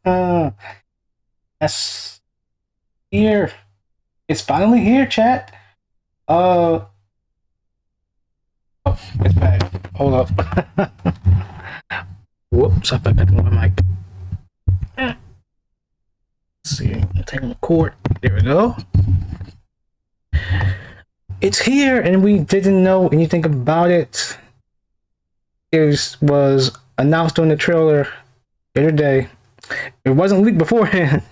Yes, here. It's finally here, chat. Uh, it's back. Hold up. Whoops, I forgot my mic. Let's see, I'm taking the cord. There we go. It's here, and we didn't know anything about it. It was announced on the trailer the other day. It wasn't leaked beforehand.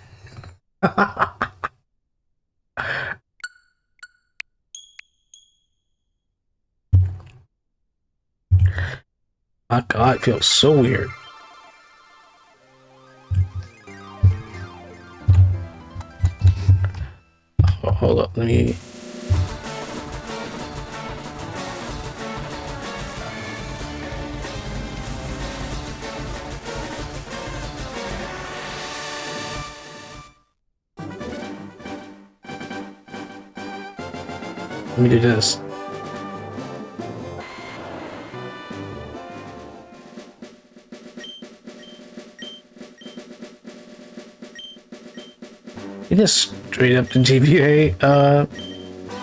My God, it feels so weird. Oh, hold up, let me do this. It just straight up the GBA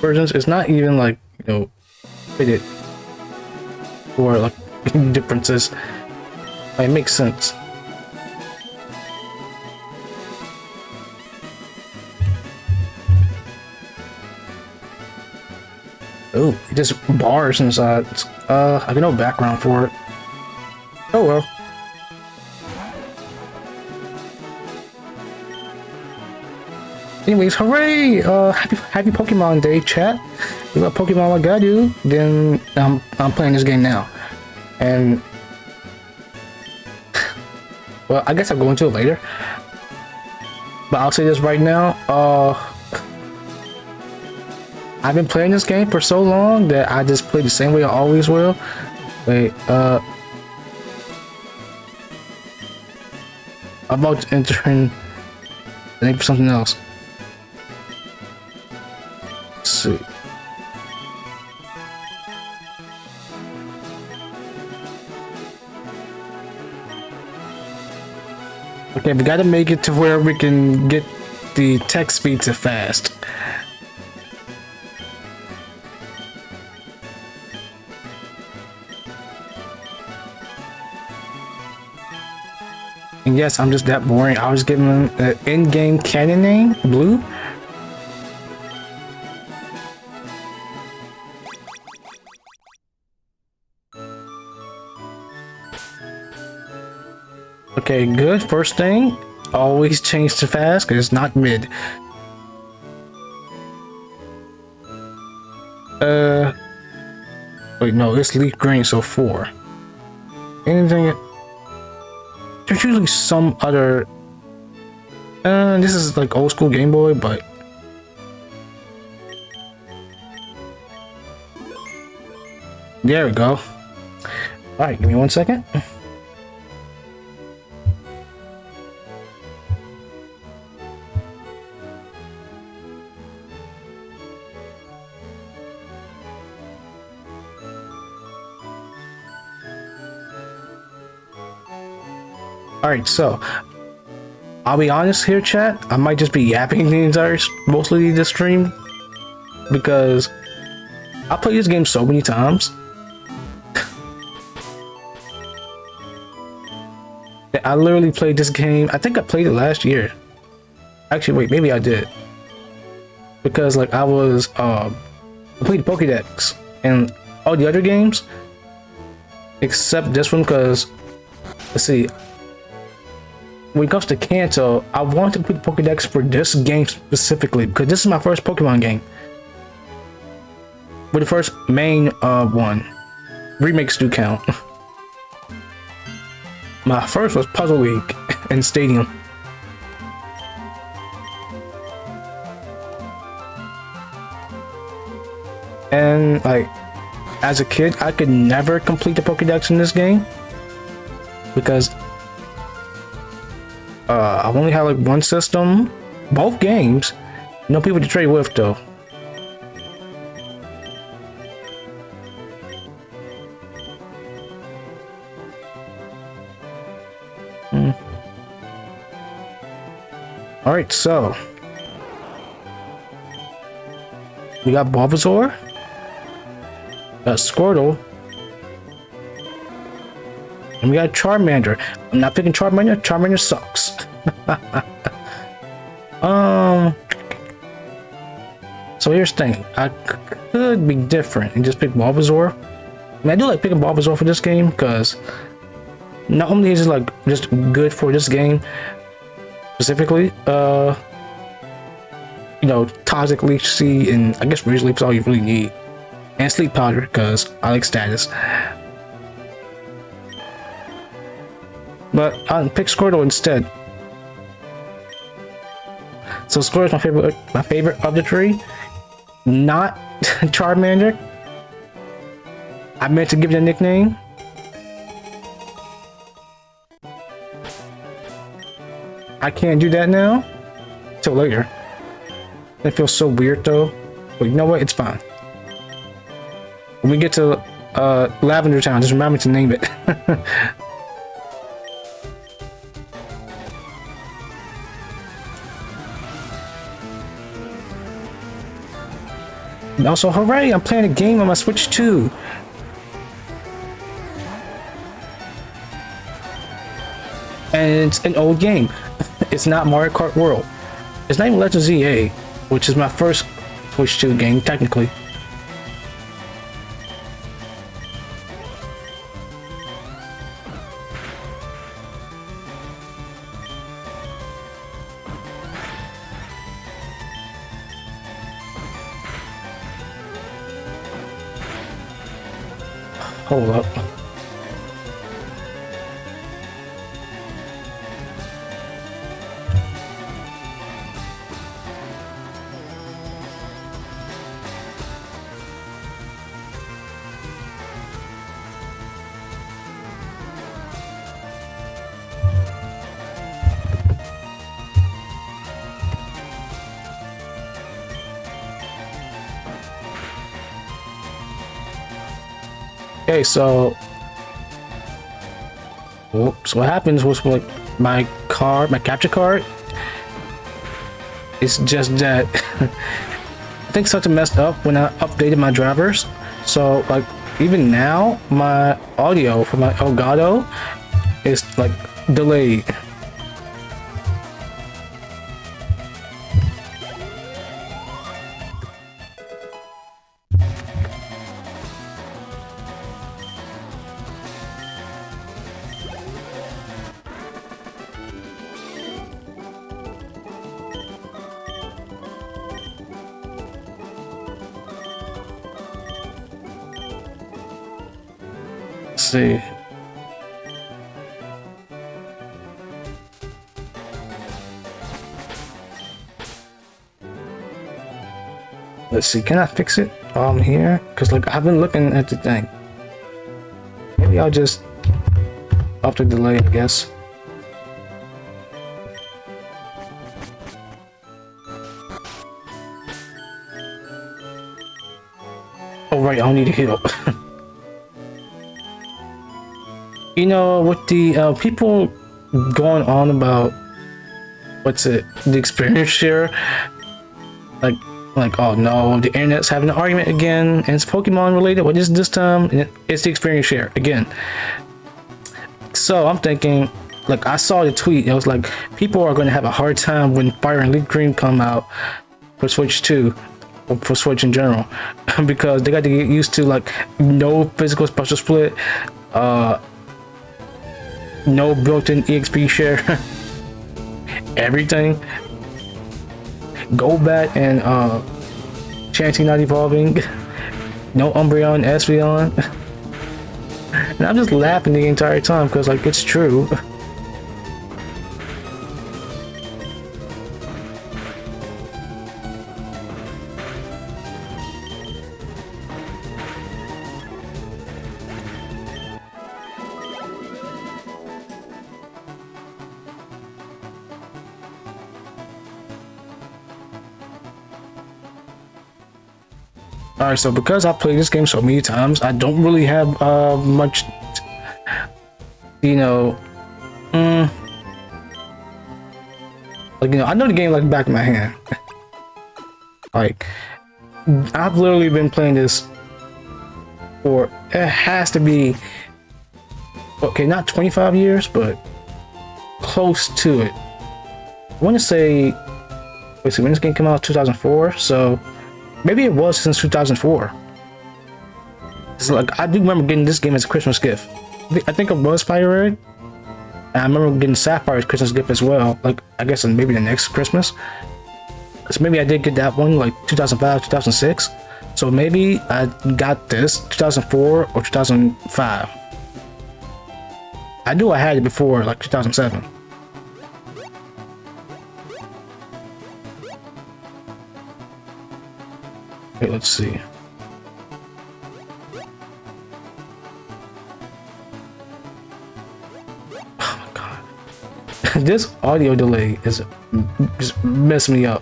versions. It's not even like, fitted for like differences. It makes sense. Oh, it just bars inside. I have no background for it. Oh well. Anyways, hooray! Happy Pokemon Day, chat. You got Pokemon like I do, then I'm playing this game now. And well, I guess I'll go into it later. But I'll say this right now. I've been playing this game for so long that I just play the same way I always will. Wait, I'm about to enter in the name for something else. Let's see. Okay, we gotta make it to where we can get the text speed to fast. And yes, I'm just that boring. I was given an in-game canon name, Blue. Okay, good. First thing, always change to fast because it's not mid. Wait, no, it's LeafGreen, so 4. Anything? There's usually some other. This is like old school Game Boy, but there we go. All right, give me 1 second. Alright, so I'll be honest here, chat. I might just be yapping the entire mostly this stream because I played this game so many times that I literally played this game. I think I played it last year. Actually, wait, maybe I did because like I played Pokédex and all the other games except this one because let's see. When it comes to Kanto, I want to put Pokédex for this game specifically because this is my first Pokemon game. But the first main one. Remakes do count. My first was Puzzle League and Stadium. And like, as a kid, I could never complete the Pokédex in this game because I've only had like one system, both games. No people to trade with though. All right, so we got Bulbasaur, got Squirtle, and we got Charmander. I'm not picking Charmander. Charmander sucks. So here's the thing. I could be different and just pick Bulbasaur. I mean, I do like picking Bulbasaur for this game because not only is it like just good for this game specifically, you know, Toxic Leech Seed and I guess Ridge Leaf is all you really need, and Sleep Powder because I like status. But I'll pick Squirtle instead. So Squirtle is my favorite of the three, not Charmander. I meant to give it a nickname. I can't do that now. Till later. That feels so weird though. But you know what? It's fine. When we get to Lavender Town, just remember to name it. And also, hooray! I'm playing a game on my Switch too. And it's an old game. It's not Mario Kart World. It's not even Legends ZA, which is my first Switch 2 game, technically. Hold up. Okay, so what happens was like my capture card, it's just that I think something messed up when I updated my drivers. So like even now my audio for my Elgato is like delayed. See. Let's see, can I fix it while I'm here? Because like I've been looking at the thing. Maybe I'll just off the delay, I guess. Oh right, I don't need to heal. You know, with the people going on about the experience share, like oh no, the internet's having an argument again, and it's Pokemon related. What is this time? And it's the experience share again. So I'm thinking, like I saw the tweet. It was like people are going to have a hard time when Fire and LeafGreen come out for Switch 2. For Switch in general, because they got to get used to like no physical special split, no built-in EXP share, everything. Golbat and Chansey not evolving, no Umbreon, Espeon, and I'm just laughing the entire time because like it's true. Alright, so because I've played this game so many times, I don't really have much, you know, Like, I know the game like back of my hand. Like, I've literally been playing this for, it has to be, okay, not 25 years, but close to it. I want to say, let's see, when this game came out, 2004, so maybe it was since 2004. It's like, I do remember getting this game as a Christmas gift. I think it was Fire Red. And I remember getting Sapphire's Christmas gift as well, like, I guess maybe the next Christmas. So maybe I did get that one, like 2005, 2006. So maybe I got this 2004 or 2005. I knew I had it before, like 2007. Okay, let's see. This audio delay is just messing me up.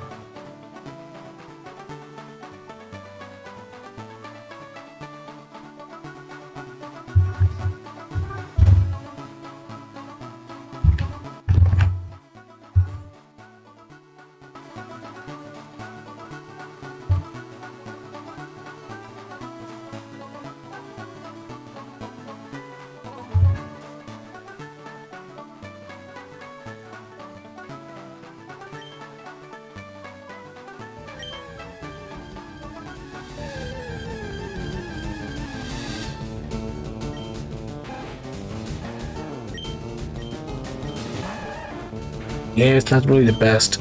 Yeah, it's not really the best.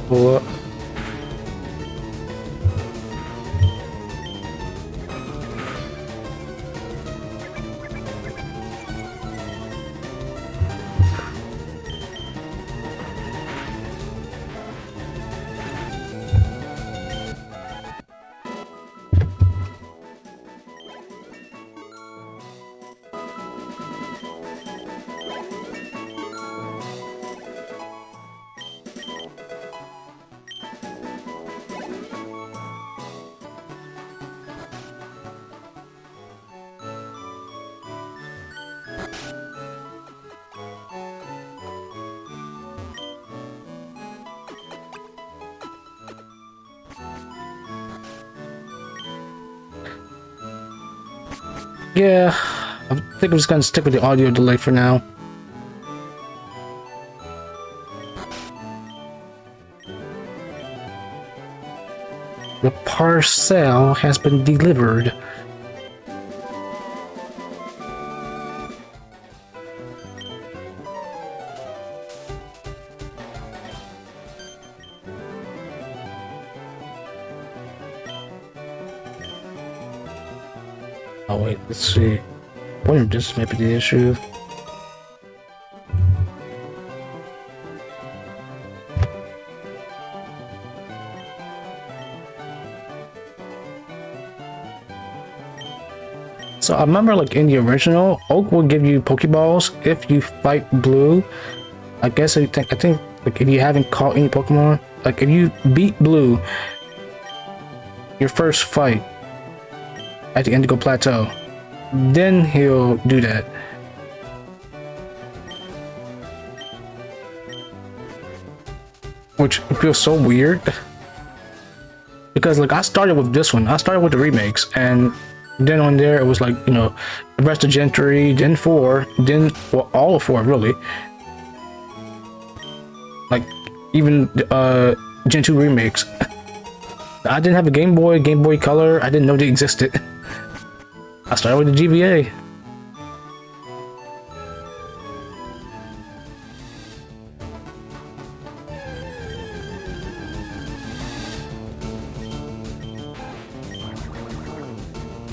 Well, yeah, I think I'm just gonna stick with the audio delay for now. The parcel has been delivered. Oh wait, let's see. I wonder if this might be the issue. So I remember, like, in the original, Oak will give you Pokeballs if you fight Blue. I guess I think like if you haven't caught any Pokemon, like if you beat Blue, your first fight at the Indigo Plateau, then he'll do that. Which feels so weird. Because, like, I started with this one. I started with the remakes, and then on there it was like, the rest of Gen 3, Gen 4, then, well, all of 4 really. Like, even Gen 2 remakes. I didn't have a Game Boy Color. I didn't know they existed. I started with the GBA.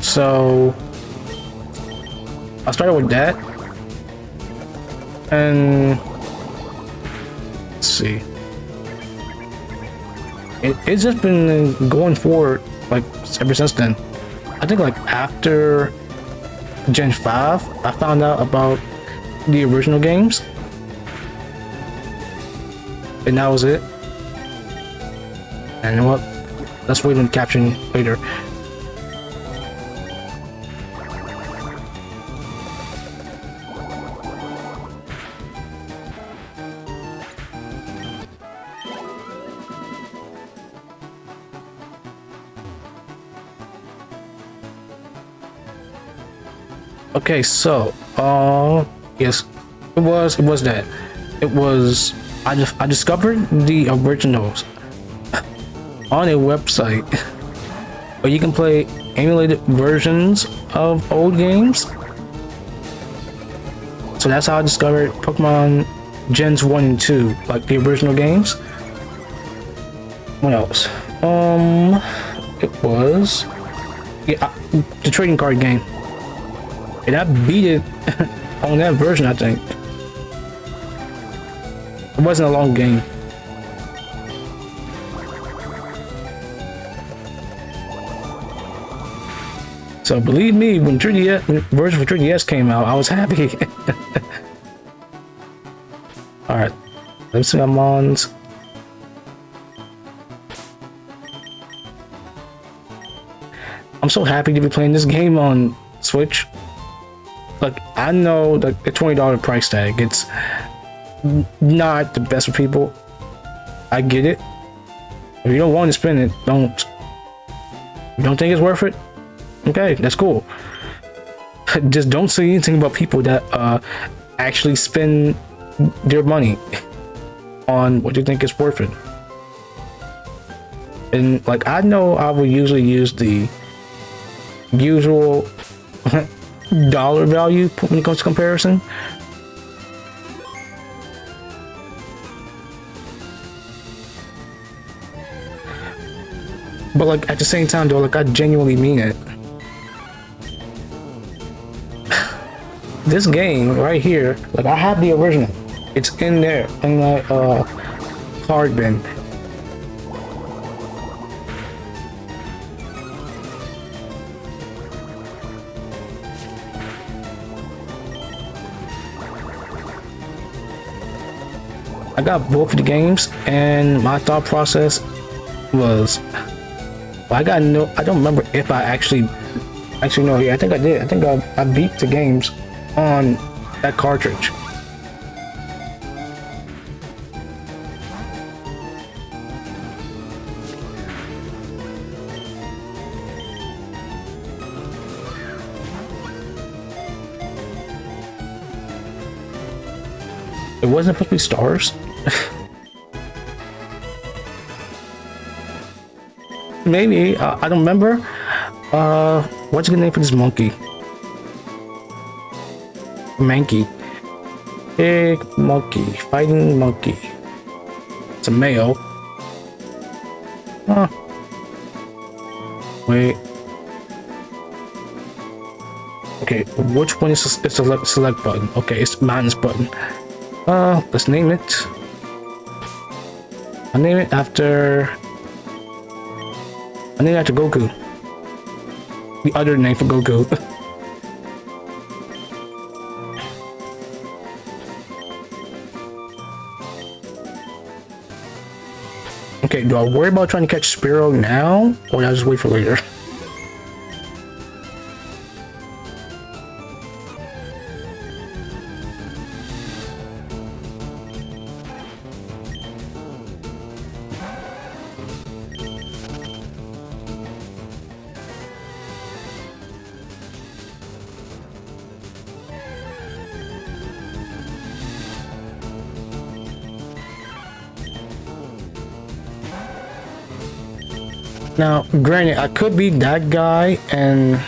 So I started with that, and let's see. It's just been going forward, like, ever since then. I think, like, after Gen 5, I found out about the original games, and that was it. And you know what? Let's wait on caption later. Okay, so yes, it was that. It was I discovered the originals on a website where you can play emulated versions of old games. So that's how I discovered Pokemon Gens 1 and 2, like the original games. What else? It was the trading card game, and I beat it on that version. I think it wasn't a long game. So believe me, when 3DS version for 3DS came out, I was happy. All right, let's see my mons. I'm so happy to be playing this game on Switch. Like, I know like the $20 price tag, it's not the best for people. I get it. If you don't want to spend it, don't. If you don't think it's worth it, okay, that's cool. Just don't say anything about people that actually spend their money on what you think is worth it. And like, I know I will usually use the usual dollar value when it comes to comparison. But like at the same time though, like I genuinely mean it. This game right here, like I have the original. It's in there in my card bin. I got both of the games, and my thought process was, well, I don't remember if I actually no, yeah, I think I did. I think I beat the games on that cartridge. It wasn't supposed to be stars. Maybe I don't remember. What's the name for this monkey? Mankey. Big monkey. Fighting monkey. It's a male. Huh. Wait. Okay, which one is the select button? Okay, it's minus button. Let's name it. I'll name it after Goku. The other name for Goku. Okay, do I worry about trying to catch Spearow now, or do I just wait for later? Now, granted, I could be that guy and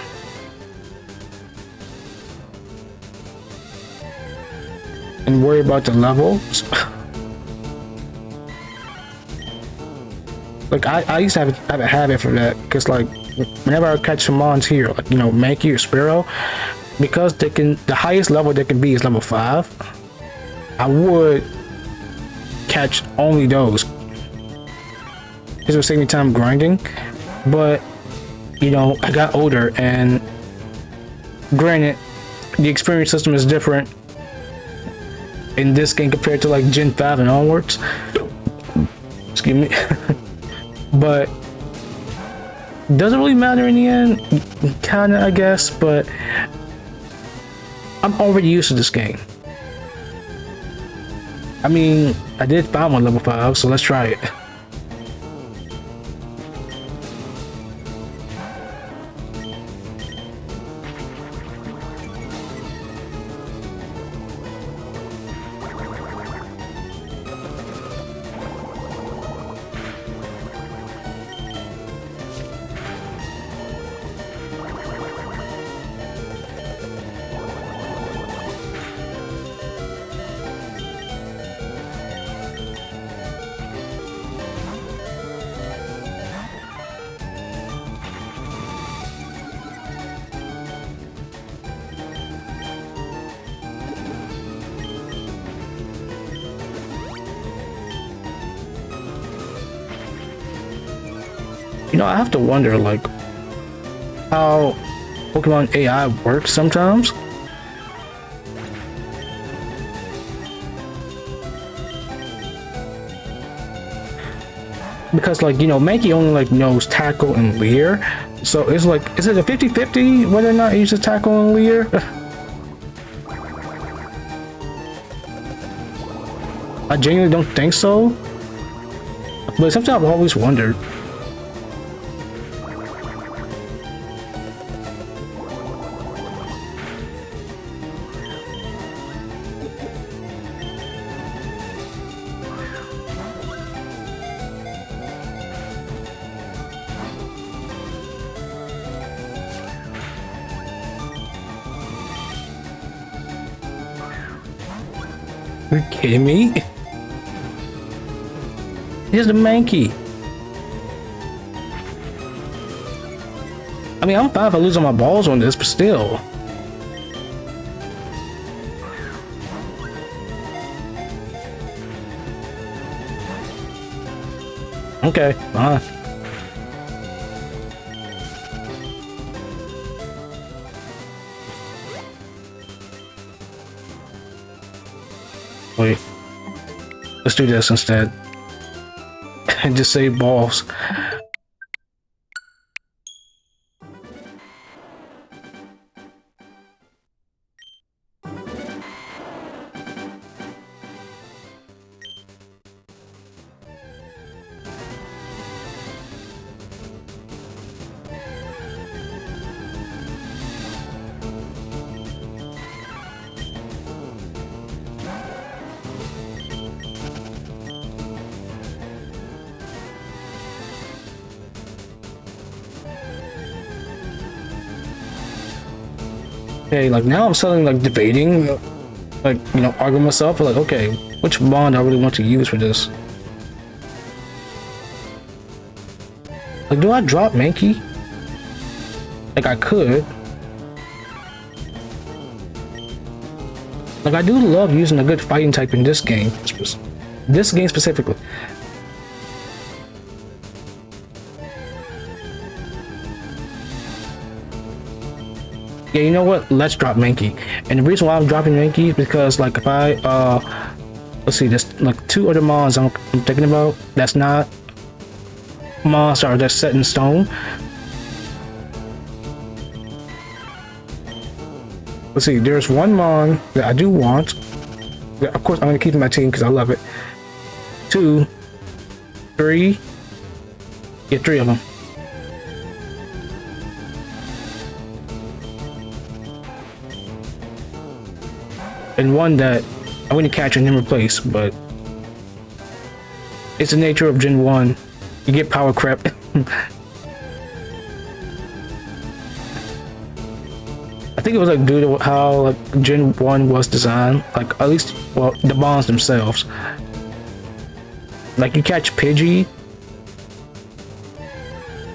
worry about the levels. Like I used to have a habit for that, because like whenever I catch some mons here, like Mankey or Spearow, because the highest level they can be is level 5. I would catch only those. This would save me time grinding, but I got older, and granted, the experience system is different in this game compared to like Gen 5 and onwards. Excuse me. But doesn't really matter in the end, kinda, I guess, but I'm already used to this game. I mean, I did find one level 5, so let's try it. You know, I have to wonder like how Pokemon AI works sometimes. Because like, you know, Mankey only like knows tackle and leer. So it's like, is it a 50-50 whether or not he uses tackle and leer? I genuinely don't think so. But sometimes I've always wondered. Are you kidding me? Here's the Mankey. I mean, I'm fine if I lose all my balls on this, but still. Okay, fine. Wait. Let's do this instead. And just save balls. Okay, like now I'm suddenly like debating, like, you know, arguing myself, like, okay, which bond I really want to use for this? Like, do I drop Mankey? Like, I could. Like, I do love using a good fighting type in this game. This game specifically. Yeah, you know what? Let's drop Mankey. And the reason why I'm dropping Mankey is because, like, if I, let's see, there's like 2 other mons I'm thinking about that's not monster that's set in stone. Let's see, there's one mon that I do want. Of course, I'm gonna keep in my team because I love it. 2, 3, yeah, 3 of them. And one that I wouldn't catch and then replace, but it's the nature of Gen 1. You get power crap. I think it was like due to how like Gen 1 was designed, like at least, well, the bonds themselves. Like you catch Pidgey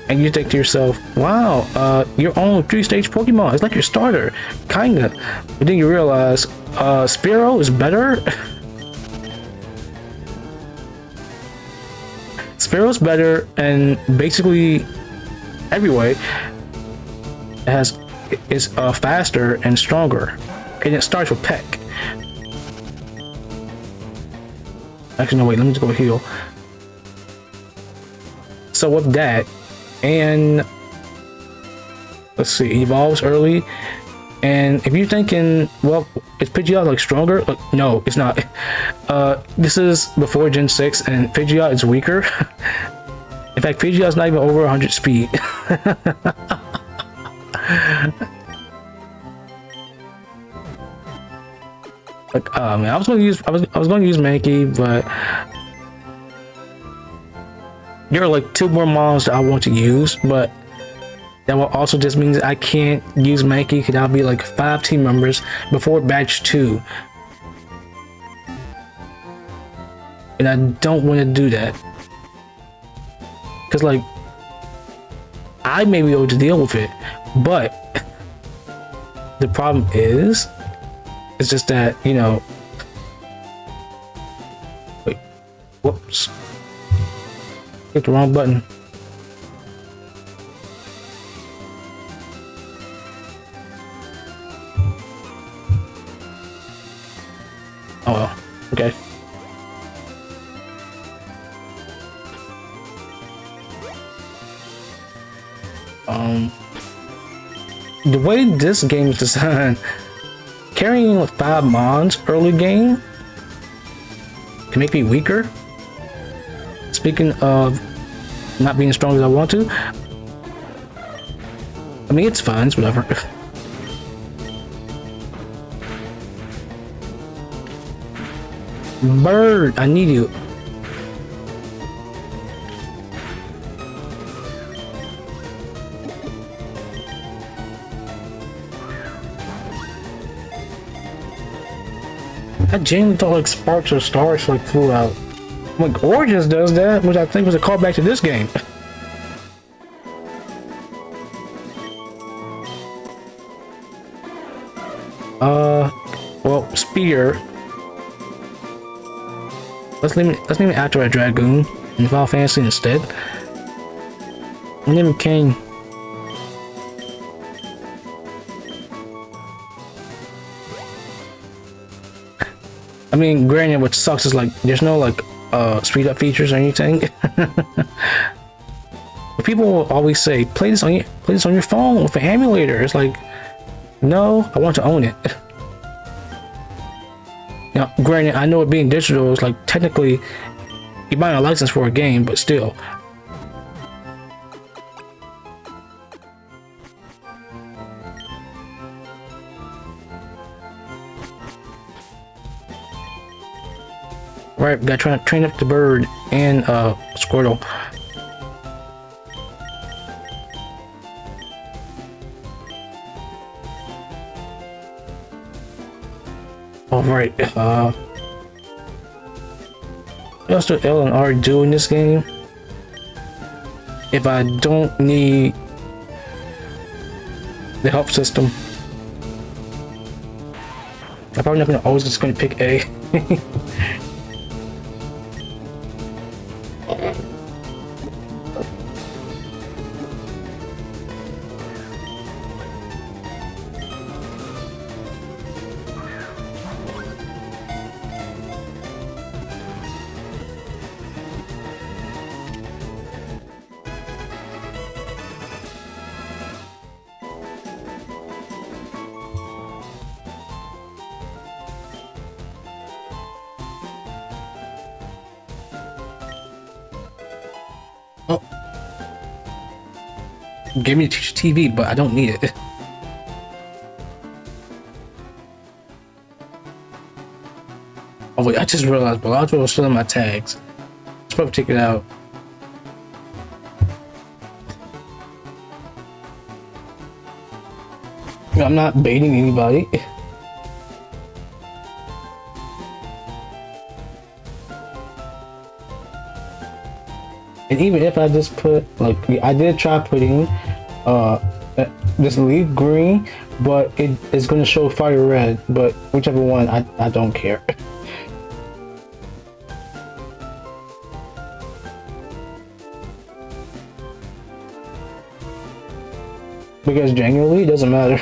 and you think to yourself, wow, your own 3-stage Pokemon, it's like your starter, kinda. But then you realize Spearow is better. Spearow's better and basically every way is faster and stronger, and it starts with Peck. Actually, no, wait, let me just go heal. So with that, and let's see, evolves early. And if you're thinking, well, is Pidgeot like stronger? No, it's not. This is before Gen 6 and Pidgeot is weaker. In fact, Pidgeot's not even over 100 speed. Like, man, I was gonna use Mankey, but there are like 2 more mons that I want to use, but that will also just means I can't use Mankey because I'll be like 5 team members before batch 2. And I don't want to do that. Because like, I may be able to deal with it, but the problem is, it's just that, you know, wait, whoops, hit the wrong button. Oh well. Okay. The way this game is designed, carrying with 5 mons early game can make me weaker. Speaking of not being as strong as I want to, I mean, it's fine, it's whatever. Bird, I need you. I genuinely thought like sparks or stars like flew out. Like Origins does that, which I think was a callback to this game. Well, Spear. Let's name it after a Dragoon in Final Fantasy instead. I'll name him King. I mean, granted, what sucks is like there's no like speed up features or anything. But people will always say, play this on your phone with an emulator. It's like, no, I want to own it. Now, granted, I know it being digital is like technically you're buying a license for a game, but still. Right, we gotta try to train up the bird and Squirtle. Alright, what else do L and R do in this game? If I don't need the help system, I'm probably not gonna always just gonna pick A. Oh, give me TV, but I don't need it. Oh wait, I just realized Bellagio was still in my tags. Let's probably take it out. I'm not baiting anybody. And even if I just put, like, I did try putting this LeafGreen, but it's going to show fire red, but whichever one, I don't care. Because genuinely, it doesn't matter.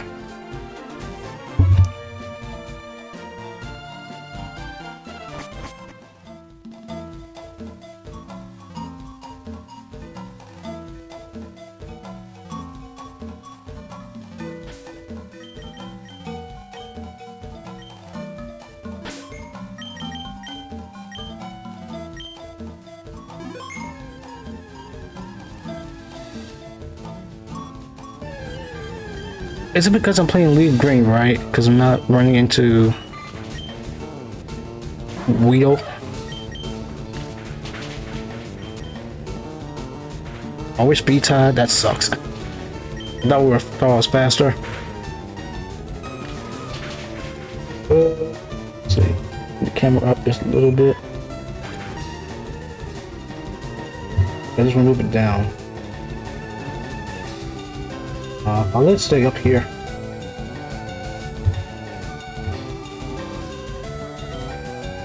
Is it because I'm playing LeafGreen, right? Because I'm not running into Weedle. I wish B-Tide, that sucks. That would have thought I was faster. Let's see. The camera up just a little bit. I just remove it down. I'll let it stay up here.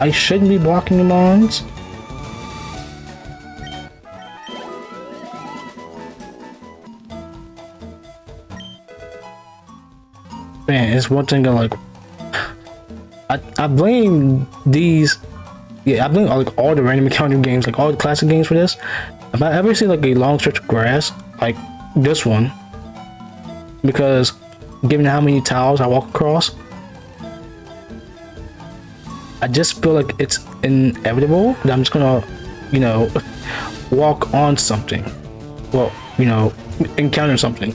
I shouldn't be blocking the mons. Man, it's one thing I like. I I blame these. Yeah, I blame like all the random encounter games, like all the classic games for this. If I ever see like a long stretch of grass, like this one, because given how many tiles I walk across, I just feel like it's inevitable that I'm just gonna, you know, walk on something. Well, you know, encounter something.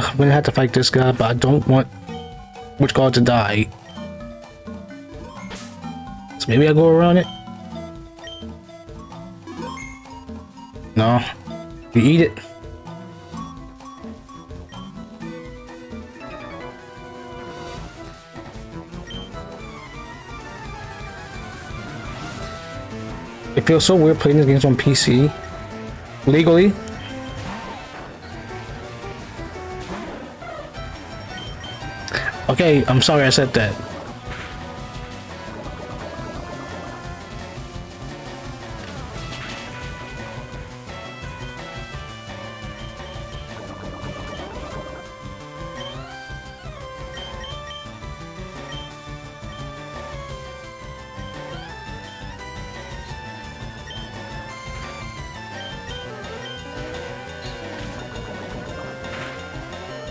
I'm gonna have to fight this guy, but I don't want which guard to die. So maybe I go around it? No. You eat it. It feels so weird playing these games on PC. Legally. Okay, I'm sorry I said that.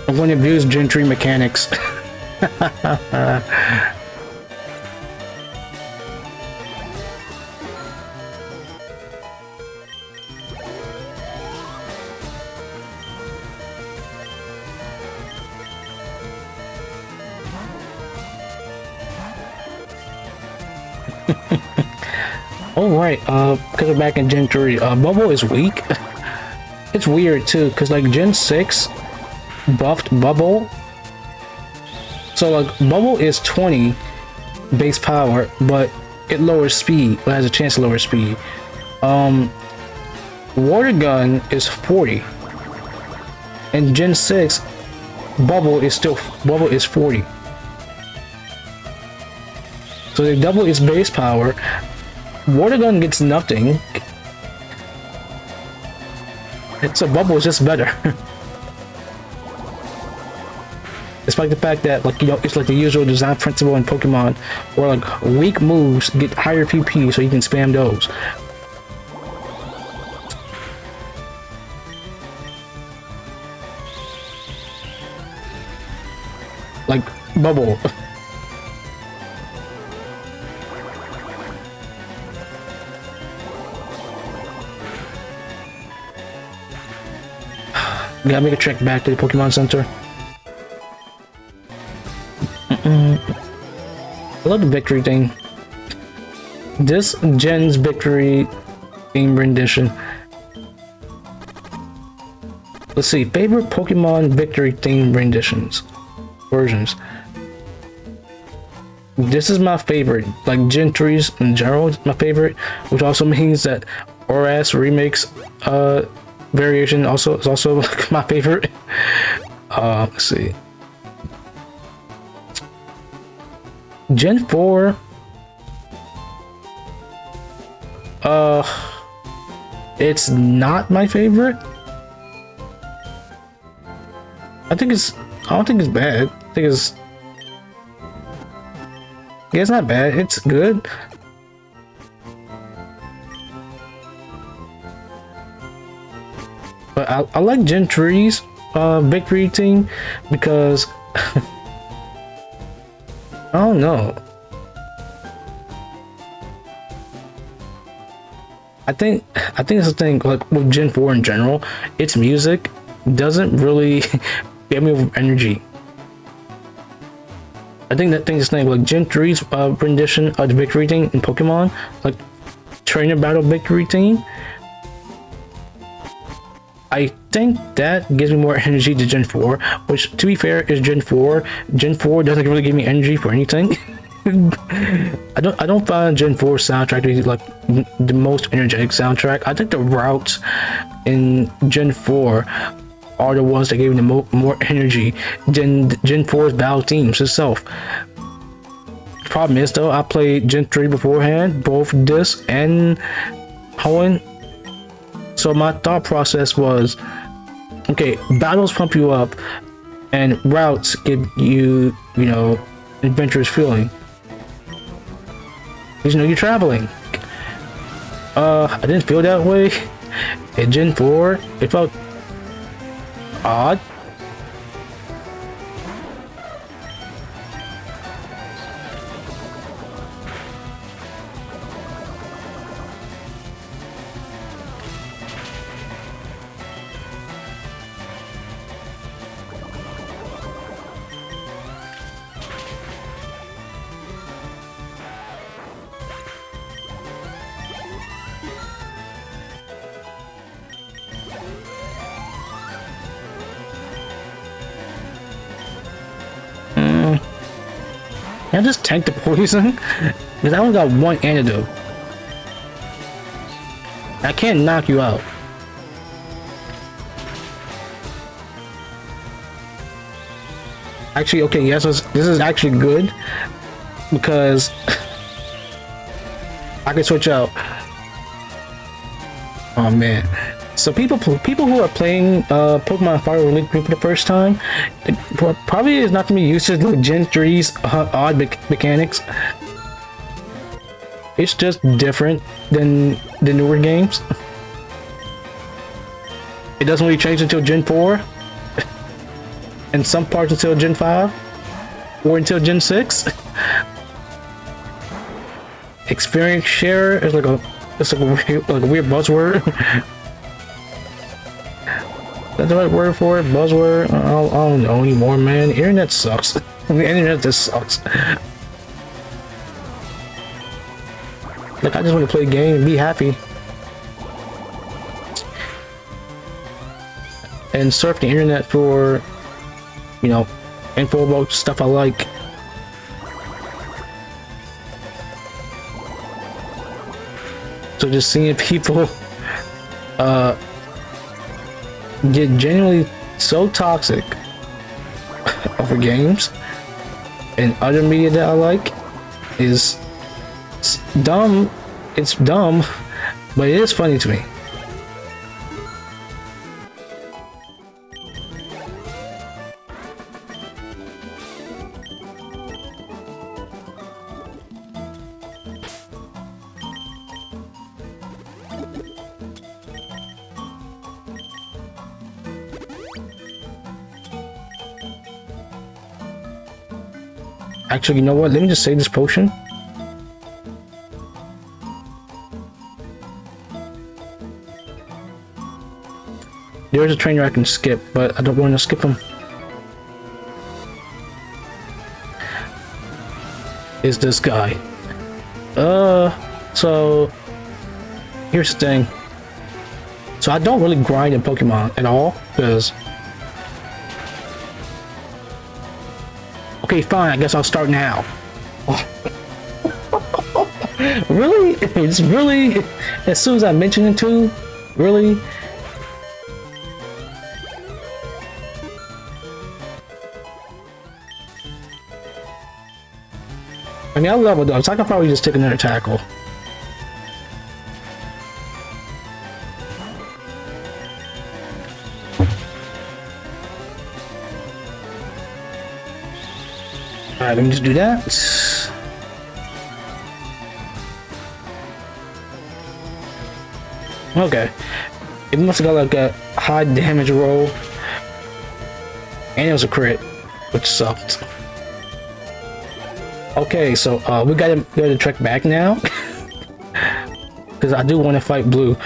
I'm going to abuse Gentry mechanics. Alright, because we're back in Gen 3, Bubble is weak. It's weird too, because like Gen 6 buffed Bubble. So like Bubble is 20 base power, but it lowers speed. It has a chance to lower speed. Water Gun is 40. And Gen 6 Bubble is 40. So they double its base power. Water Gun gets nothing. It's a Bubble is just better. Despite the fact that, like, you know, it's like the usual design principle in Pokemon, where like weak moves get higher PP, so you can spam those. Like Bubble. We gotta make a trek back to the Pokemon Center. I love the victory thing. This gen's victory theme rendition. Let's see, favorite Pokemon victory theme renditions. Versions. This is my favorite. Like Gen 3's in general is my favorite, which also means that ORAS Remix variation also is also like my favorite. Let's see. Gen 4. It's not my favorite. I don't think it's bad. I think it's, yeah, it's not bad. It's good. But I like Gen 3's victory team because I don't know. I think it's the thing, like with Gen 4 in general, its music doesn't really get me with energy. I think that thing's thing, like Gen 3's rendition of the victory thing in Pokemon, like trainer battle victory team. I think that gives me more energy to Gen 4, which to be fair is Gen 4. Gen 4 doesn't really give me energy for anything. I don't find Gen 4 soundtrack to be like the most energetic soundtrack. I think the routes in Gen 4 are the ones that gave me the more energy than Gen 4's battle themes itself. problem is though, I played Gen 3 beforehand, both disc and Hoenn. So my thought process was, okay, battles pump you up, and routes give you, you know, adventurous feeling. Because, you know, you're traveling. I didn't feel that way. In Gen 4, it felt odd. Can I just tank the poison? Because I only got one antidote. I can't knock you out. Actually, okay, yes, this is actually good because I can switch out. Oh man. So people who are playing Pokemon Fire Red Leaf Green for the first time, it probably is not gonna be used to like Gen 3's odd mechanics. It's just different than the newer games. It doesn't really change until Gen 4, and some parts until Gen 5, or until Gen 6. Experience share is like a weird buzzword. Is that the right word for it? Buzzword? I don't know anymore, man. The internet sucks. The internet just sucks. Like, I just want to play a game and be happy. And surf the internet for, you know, info about stuff I like. So just seeing people get genuinely so toxic over games and other media that I like is dumb. It's dumb, but it is funny to me. Actually, you know what? Let me just save this potion. There's a trainer I can skip, but I don't want to skip him. Is this guy. So here's the thing. So I don't really grind in Pokemon at all, because okay, fine, I guess I'll start now. Really? It's really, as soon as I mention it too? Really? I mean, I leveled up, so I can probably just take another tackle. Alright, let me just do that. Okay. It must have got like a high damage roll. And it was a crit, which sucked. Okay, so we gotta trek back now. Because I do want to fight Blue.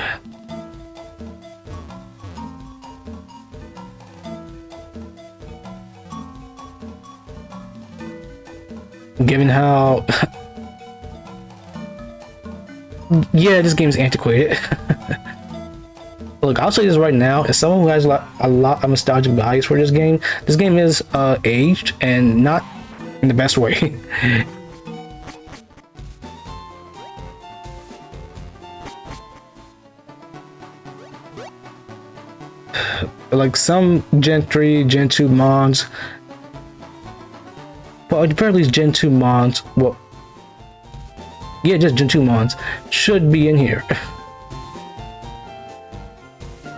Given how yeah, this game is antiquated. Look, I'll say this right now, as someone who has a lot of nostalgic values for this game is aged and not in the best way. Like some Gen 3, Gen 2 mods, well, at the very least Gen 2 mods, well, Yeah, just Gen 2 mons should be in here.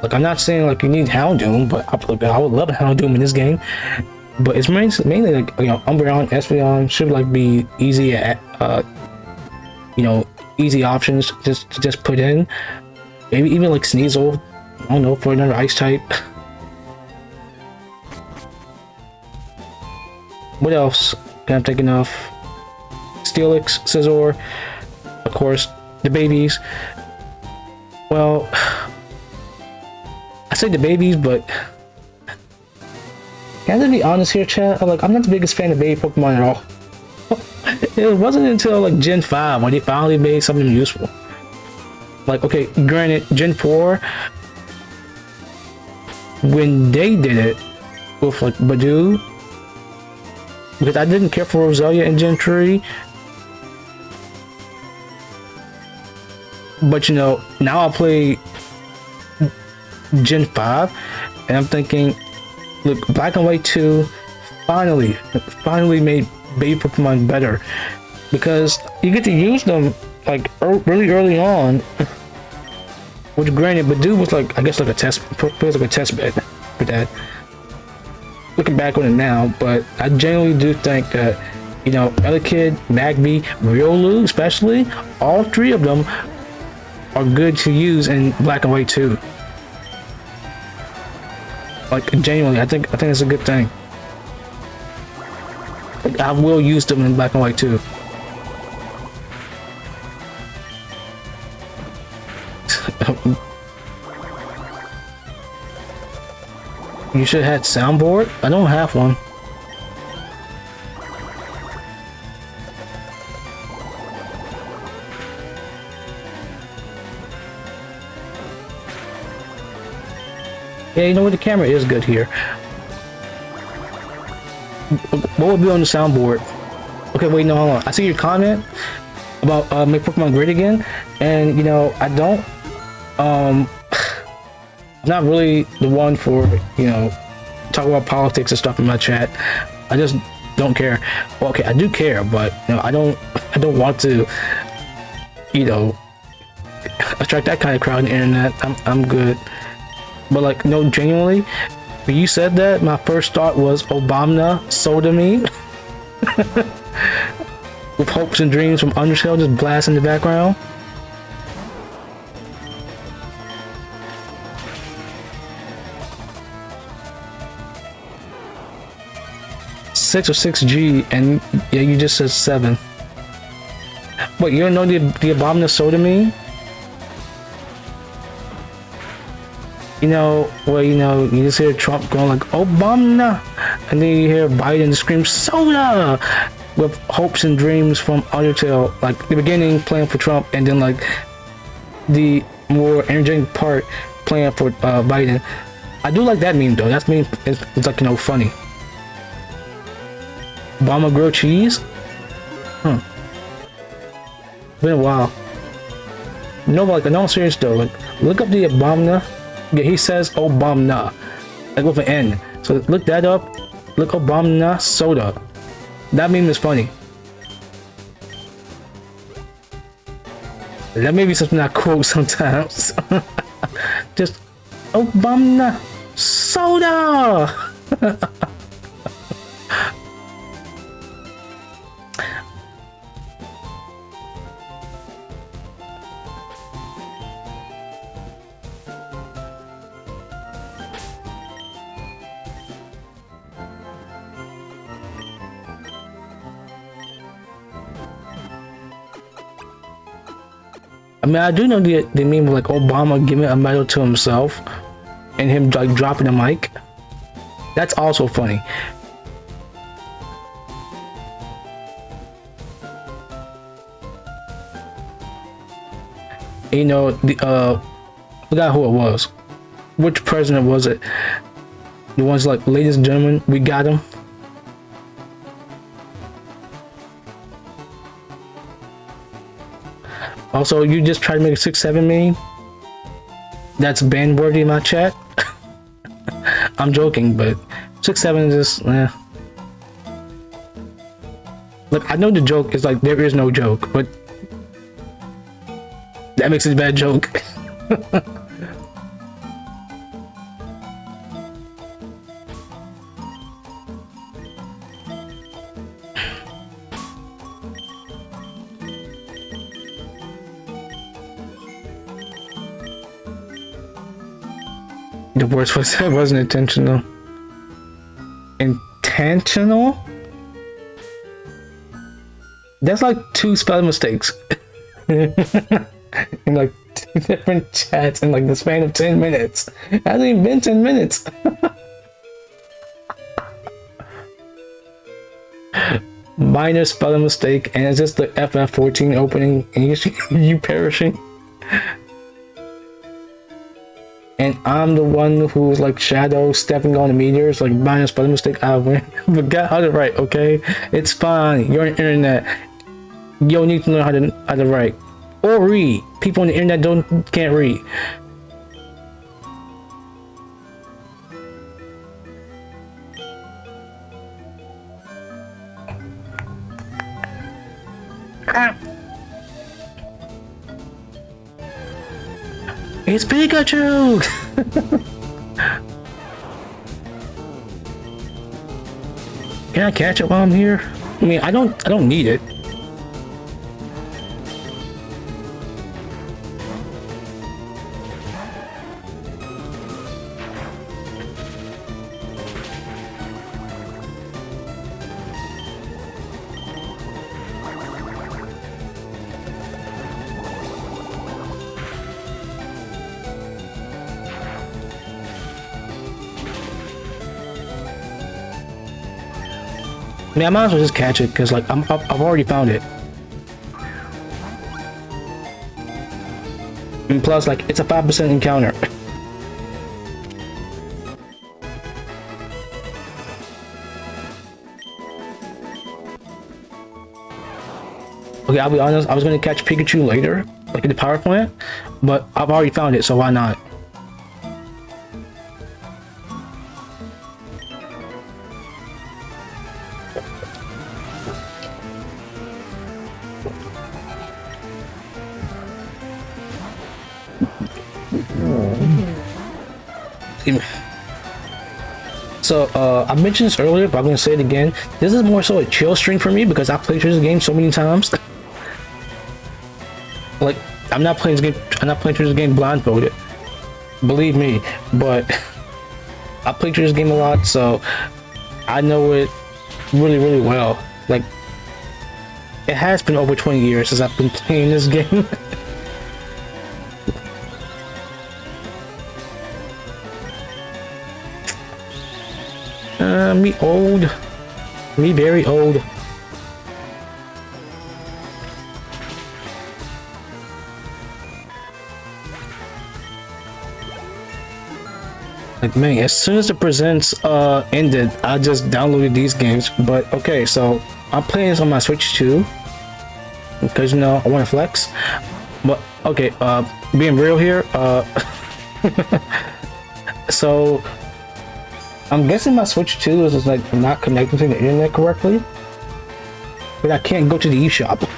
Like, I'm not saying like you need Houndoom, but I would love Houndoom in this game. But it's mainly like, you know, Umbreon, Espeon should like be easy at, you know, easy options to just put in. Maybe even like Sneasel, I don't know, for another ice type. What else can I think of? Steelix, Scizor, of course, the babies. Well, I say the babies, but can I be honest here, chat? I'm not the biggest fan of baby Pokemon at all. It wasn't until like Gen 5 when they finally made something useful. Like, okay, granted, Gen 4, when they did it with like Badoo, because I didn't care for Roselia in Gen 3, but you know, now I play Gen 5, and I'm thinking, look, Black and White 2 finally made baby Pokemon better, because you get to use them like really early on. Which granted, Badoo was like, I guess like a test, feels like a test bed for that. Looking back on it now, but I genuinely do think that, you know, Elekid, Magby, Riolu especially, all three of them are good to use in Black and White 2. Like, genuinely, I think it's a good thing. Like, I will use them in Black and White 2. You should have had soundboard. I don't have one. Yeah, you know what? The camera is good here. What would be on the soundboard? Okay, wait, no, hold on. I see your comment about make Pokemon great again, and you know, I don't. Not really the one for, you know, talk about politics and stuff in my chat. I just don't care. Well, okay, I do care, but you know, I don't want to, you know, attract that kind of crowd on the internet. I'm good. But like, no, genuinely, when you said that, my first thought was Obama Soda Me. With Hopes and Dreams from Undertale just blasting in the background. Six or 6G, and yeah, you just said 7. Wait, you don't know the Abominable Soda Me? You know, well, you know, you just hear Trump going like Obama, and then you hear Biden scream Soda with Hopes and Dreams from Undertale, like the beginning playing for Trump, and then like the more energetic part playing for Biden. I do like that meme though. That meme is like, you know, funny. Obama grilled cheese? Huh. Been a while. No, but like, no, I'm serious though. Like, look up the Obama. Yeah, he says Obama, like with an N. So look that up. Look Obama Soda. That meme is funny. That may be something I quote sometimes. Just Obama Soda. I mean, I do know the meme of like Obama giving a medal to himself and him like dropping the mic. That's also funny. You know, I forgot who it was. Which president was it? The ones like, ladies and gentlemen, we got him. Also, you just tried to make a 6-7 meme? That's ban worthy in my chat? I'm joking, but 6-7 is just, eh. Look, I know the joke is like, there is no joke, but That makes it a bad joke. The worst was that wasn't intentional. Intentional? That's like 2 spelling mistakes. In like 2 different chats in like the span of 10 minutes. It hasn't even been 10 minutes. Minor spelling mistake, and it's just the FF14 opening and you perishing. And I'm the one who's like shadow stepping on the meteors, like minor spelling mistake. I win. But got how to write, okay? It's fine. You're on the internet. You don't need to know how to write. Or read. People on the internet can't read. It's Pikachu! Can I catch it while I'm here? I mean, I don't need it. I mean, I might as well just catch it because, like, I've already found it. And plus, like, it's a 5% encounter. Okay, I'll be honest, I was gonna catch Pikachu later, like in the power plant, but I've already found it, so why not? So, I mentioned this earlier, but I'm gonna say it again. This is more so a chill stream for me because I played through this game so many times. Like, I'm not playing through this game blindfolded. Believe me, but I played through this game a lot, so I know it really, really well. Like, it has been over 20 years since I've been playing this game. Me old. Me very old. Like, man, as soon as the presents ended, I just downloaded these games. But okay, so I'm playing this on my Switch too, because you know I want to flex. But okay, being real here, so I'm guessing my Switch 2 is just like not connected to the internet correctly, but I can't go to the eShop.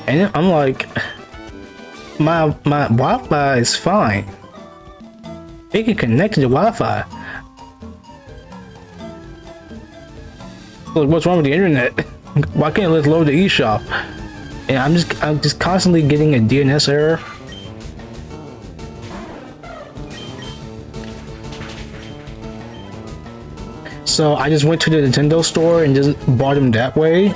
And then I'm like, my Wi-Fi is fine. It can connect to the Wi-Fi. Like, what's wrong with the internet? Why can't it load the eShop? And I'm just constantly getting a DNS error. So I just went to the Nintendo store and just bought them that way,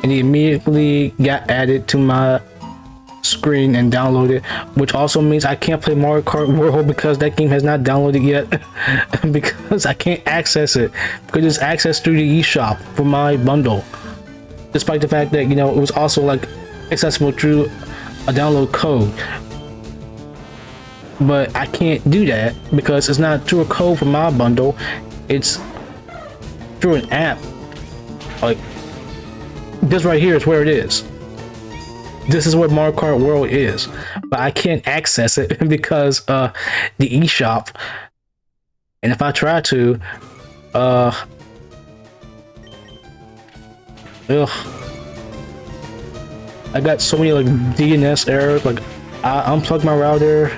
and he immediately got added to my screen and downloaded, which also means I can't play Mario Kart World because that game has not downloaded yet because I can't access it because it's accessed through the eShop for my bundle, despite the fact that, you know, it was also like accessible through a download code. But I can't do that because it's not through a code for my bundle, it's through an app. Like, this right here is where it is. This is where Mario Kart World is, but I can't access it because the eShop. And if I try to, Ugh. I got so many like DNS errors. Like I unplugged my router.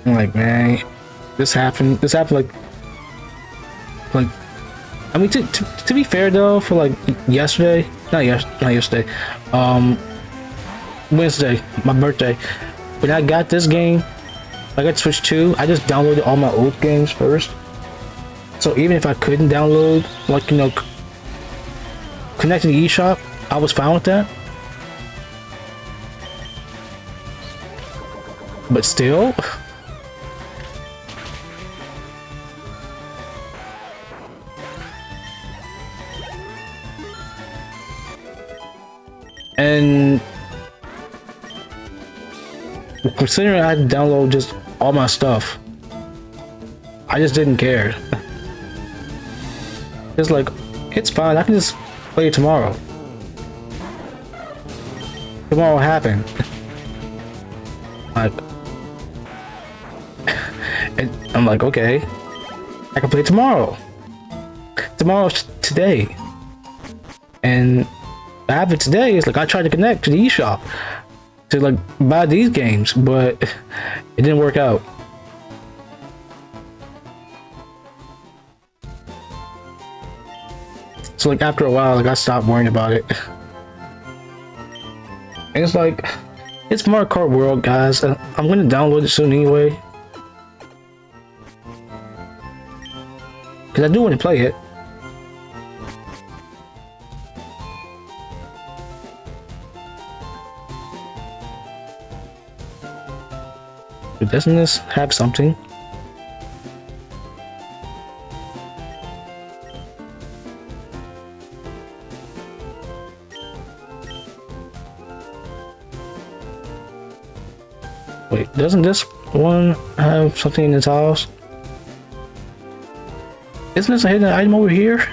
I'm like, man, this happened. This happened like. I mean, to be fair though, for like yesterday, not yesterday, Wednesday, my birthday, when I got this game, I got Switch 2, I just downloaded all my old games first. So even if I couldn't download, like, you know, connecting the eShop, I was fine with that. But still, and considering I had to download just all my stuff, I just didn't care. It's like, it's fine, I can just play it tomorrow. Tomorrow will happen. Like, and I'm like, okay, I can play tomorrow. Tomorrow's today. And what happened today is like I tried to connect to the eShop to like buy these games, but it didn't work out. So like after a while, like I stopped worrying about it. And it's like, it's Mario Kart World, guys. I'm gonna download it soon anyway, because I do want to play it. But doesn't this have something? Wait, doesn't this one have something in its house? Isn't this a hidden item over here?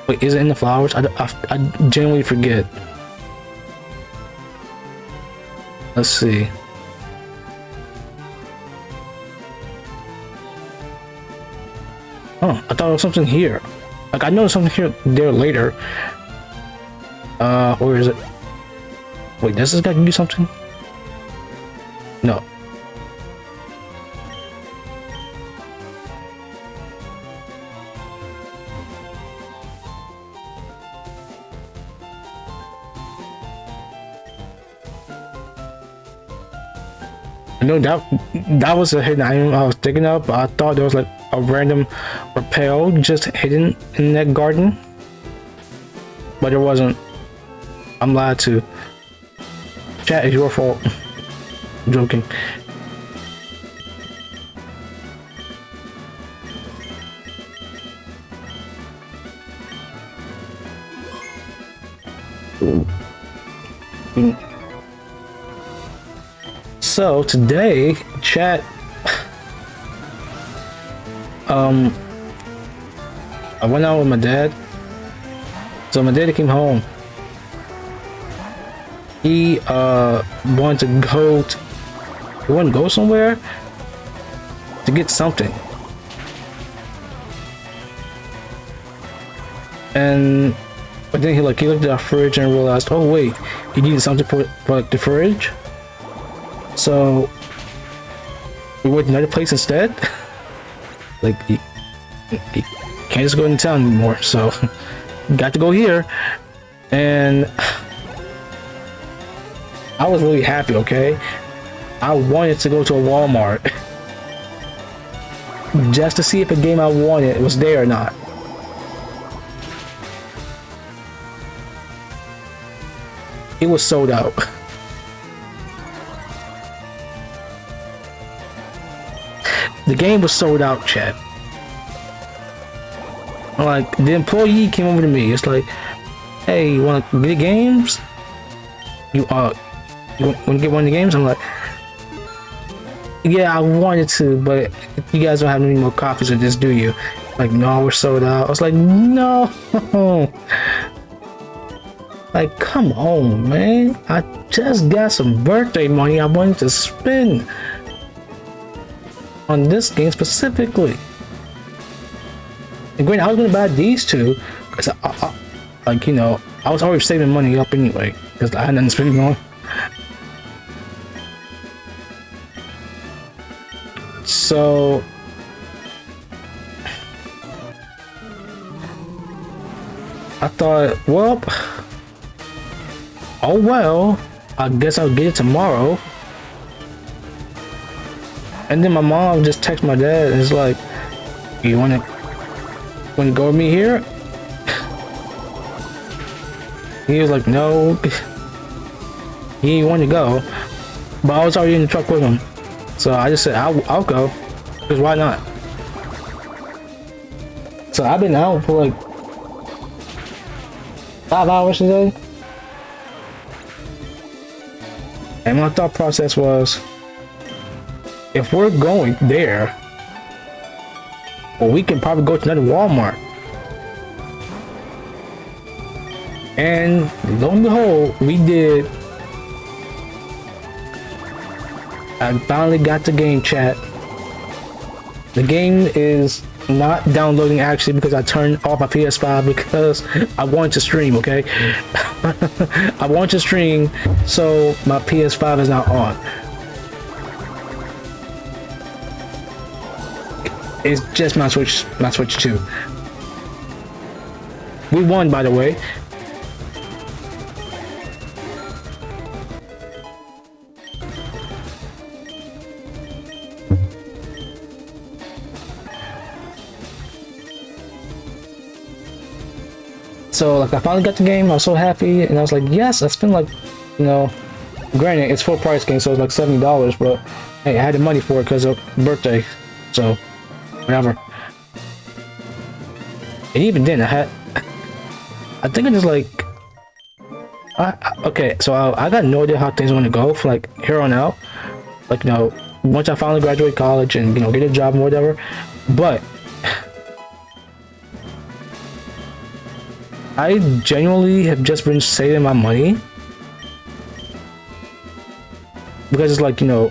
Wait, is it in the flowers? I genuinely forget. Let's see. Oh, I thought it was something here. Like I know something here there later. Where is it? Wait, does this guy do something? No. I know that was a hidden item I was thinking of, but I thought there was like a random rappel just hidden in that garden. But it wasn't. I'm lied to. Chat, it's your fault. I'm joking. So today, chat, I went out with my dad. So my dad came home. He wanted to go he wanted to go somewhere to get something. And but then he looked at our fridge and realized, oh wait, he needed something for like the fridge. So we went to another place instead. Like he can't just go into town anymore, so got to go here. And I was really happy, okay? I wanted to go to a Walmart just to see if a game I wanted was there or not. It was sold out. The game was sold out, chat. Like, the employee came over to me. It's like, hey, you want to get games? You want to get one of the games? I'm like, yeah, I wanted to, but you guys don't have any more copies of this, do you? Like, no, we're sold out. I was like, no. Like, come on, man. I just got some birthday money I wanted to spend. on this game specifically. And granted, I was gonna buy these two because like, you know, I was already saving money up anyway because I had nothing to spend on. So I thought, well, oh well, I guess I'll get it tomorrow. And then my mom just texted my dad and it's like, you wanna go with me here? He was like, no, he didn't want to go, but I was already in the truck with him. So I just said, I'll go, because why not? So I've been out for like 5 hours today. And my thought process was, if we're going there, well, we can probably go to another Walmart. And lo and behold, we did. I finally got the game, chat. The game is not downloading actually because I turned off my PS5 because I wanted to stream, okay? I want to stream, so my PS5 is not on. It's just my Switch 2. We won, by the way. So like I finally got the game, I was so happy, and I was like, yes, I spent like, you know, granted it's full price game, so it's like $70, but hey, I had the money for it because of birthday, so whatever. And even then, I think I just like, okay, so I got no idea how things are gonna go from like here on out, like, you know, once I finally graduate college and, you know, get a job and whatever, but I genuinely have just been saving my money because it's like, you know,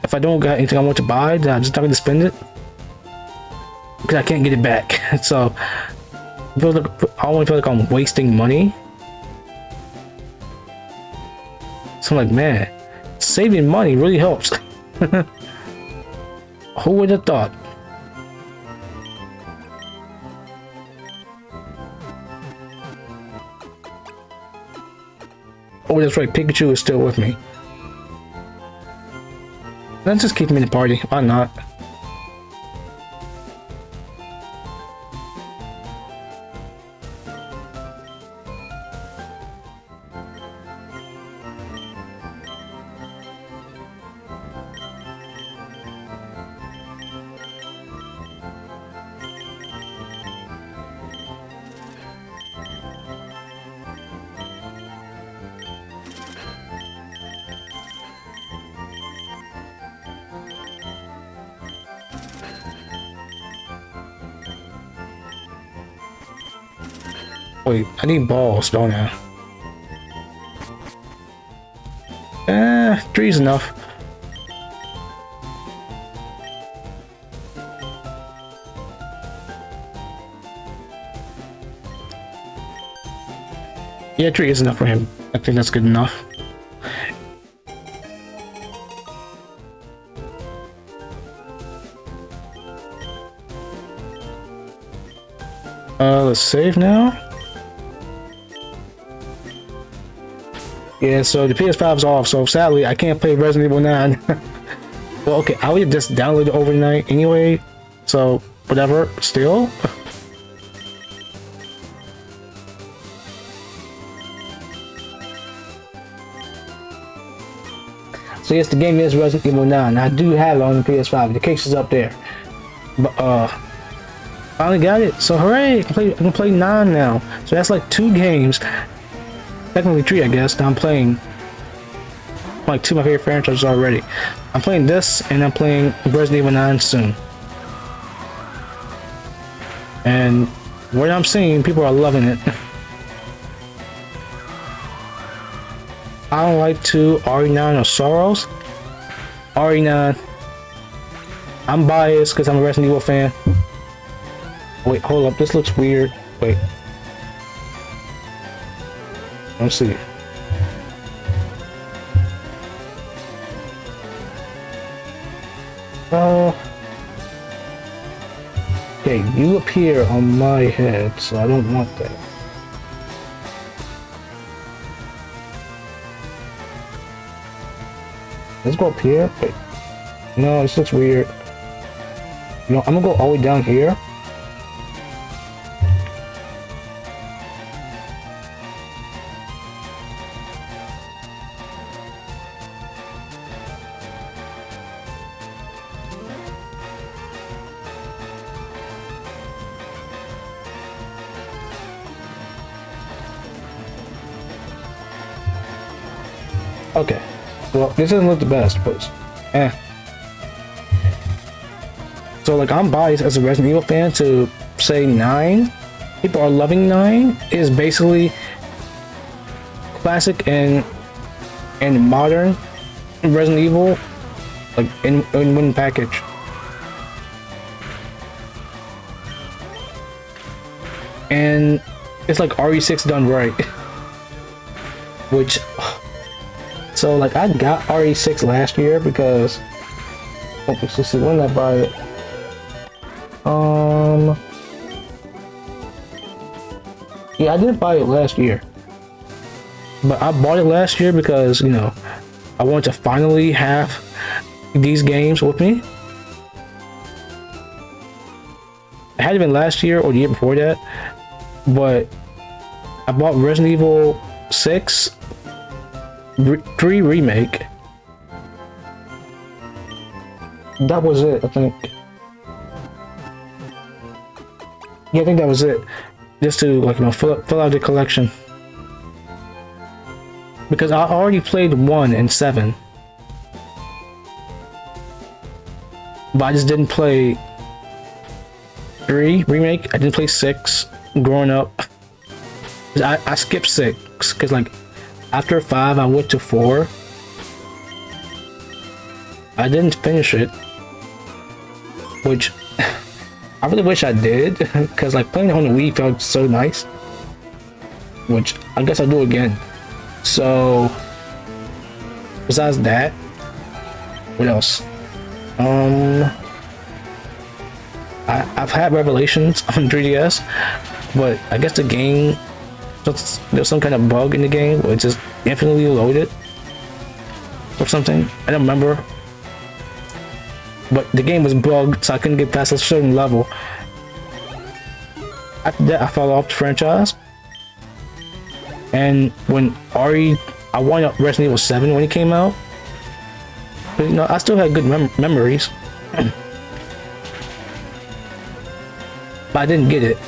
if I don't got anything I want to buy, then I'm just not going to spend it because I can't get it back. So I don't feel like I'm wasting money. So I'm like, man, saving money really helps. Who would have thought? Oh, that's right, Pikachu is still with me. Let's just keep him in the party, why not? Wait, I need balls, don't I? 3's enough. Yeah, 3 is enough for him. I think that's good enough. Let's save now. Yeah, so the PS5's off, so sadly I can't play Resident Evil 9. Well, okay, I would have just downloaded it overnight anyway, so whatever, still. So yes, the game is Resident Evil 9. I do have it on the PS5. The case is up there. But finally got it. So hooray! I can play 9 now. So that's like 2 games. Technically 3, I guess. That I'm playing like 2 of my favorite franchises already. I'm playing this, and I'm playing Resident Evil 9 soon. And what I'm seeing, people are loving it. I don't like to RE9 or Sorrows. RE9 I'm biased because I'm a Resident Evil fan. Wait, hold up. This looks weird. Wait. Let's see. Okay, you appear on my head, so I don't want that. Let's go up here. Wait. No, this looks weird. You know, I'm gonna go all the way down here. Okay. Well, this doesn't look the best, but So like I'm biased as a Resident Evil fan to say 9. People are loving 9 is basically classic and modern Resident Evil, like in one package. And it's like RE6 done right. Which, so like I got RE6 last year because, let's see, when did I buy it? Yeah, I didn't buy it last year, but I bought it last year because, you know, I wanted to finally have these games with me. It had been last year or the year before that, but I bought Resident Evil 6 3 Remake. That was it, I think. Yeah, I think that was it. Just to, like, you know, fill out the collection. Because I already played 1 and 7. But I just didn't play 3 Remake. I didn't play 6 growing up. I skipped 6 because, like, after 5 I went to 4. I didn't finish it, which I really wish I did, because like playing on the Wii felt so nice, which I guess I'll do again. So besides that, what else? I've had Revelations on 3DS, but I guess the game, there's some kind of bug in the game where it's just infinitely loaded or something. I don't remember. But the game was bugged, so I couldn't get past a certain level. After that, I fell off the franchise. And when I wanted Resident Evil 7 when it came out. But, you know, I still had good memories. But I didn't get it.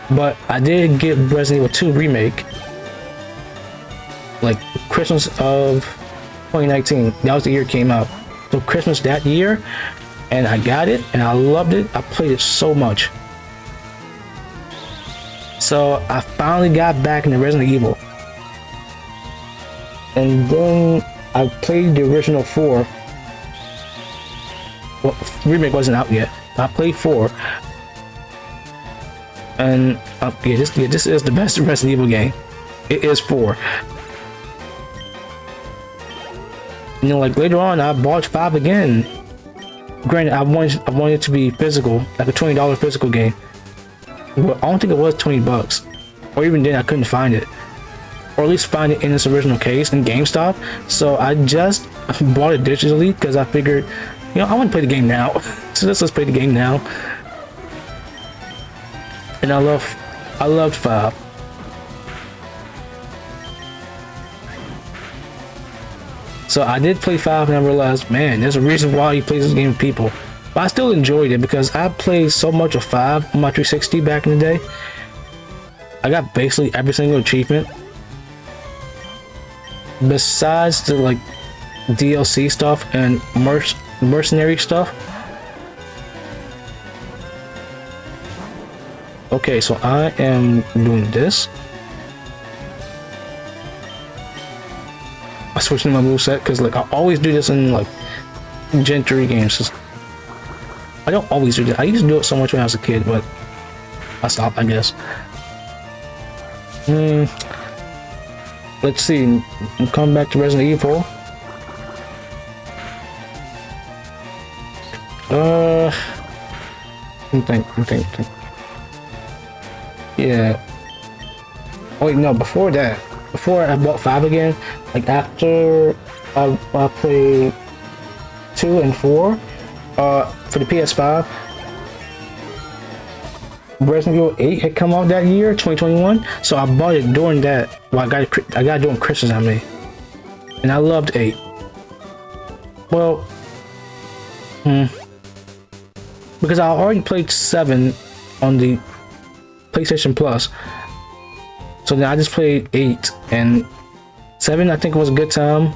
But I did get Resident Evil 2 Remake. Like, Christmas of 2019. That was the year it came out. So Christmas that year, and I got it, and I loved it. I played it so much. So I finally got back into Resident Evil. And then I played the original 4. Well, Remake wasn't out yet. I played 4. And yeah, this is the best Resident Evil game. It is 4. You know, like later on, I bought 5 again. Granted, I wanted it to be physical, like a $20 physical game. But I don't think it was $20, or even then I couldn't find it, or at least find it in its original case in GameStop. So I just bought it digitally because I figured, you know, I want to play the game now. So let's play the game now. And I loved 5. So I did play 5 and I realized, man, there's a reason why you play this game with people. But I still enjoyed it because I played so much of 5 on my 360 back in the day. I got basically every single achievement. Besides the like DLC stuff and mercenary stuff. Okay, so I am doing this. I switched to my moveset because like I always do this in like Gen 3 games. I don't always do that. I used to do it so much when I was a kid, but I stopped, I guess. Let's see. I'm coming back to Resident Evil. Think. Yeah. Oh wait, no, before that. Before I bought 5 again, like after I played 2 and 4, for the PS5, Resident Evil 8 had come out that year, 2021, so I bought it during that. Well, I got it during Christmas, I mean. And I loved 8. Well, because I already played 7 on the PlayStation Plus. So then I just played 8, and 7 I think was a good time.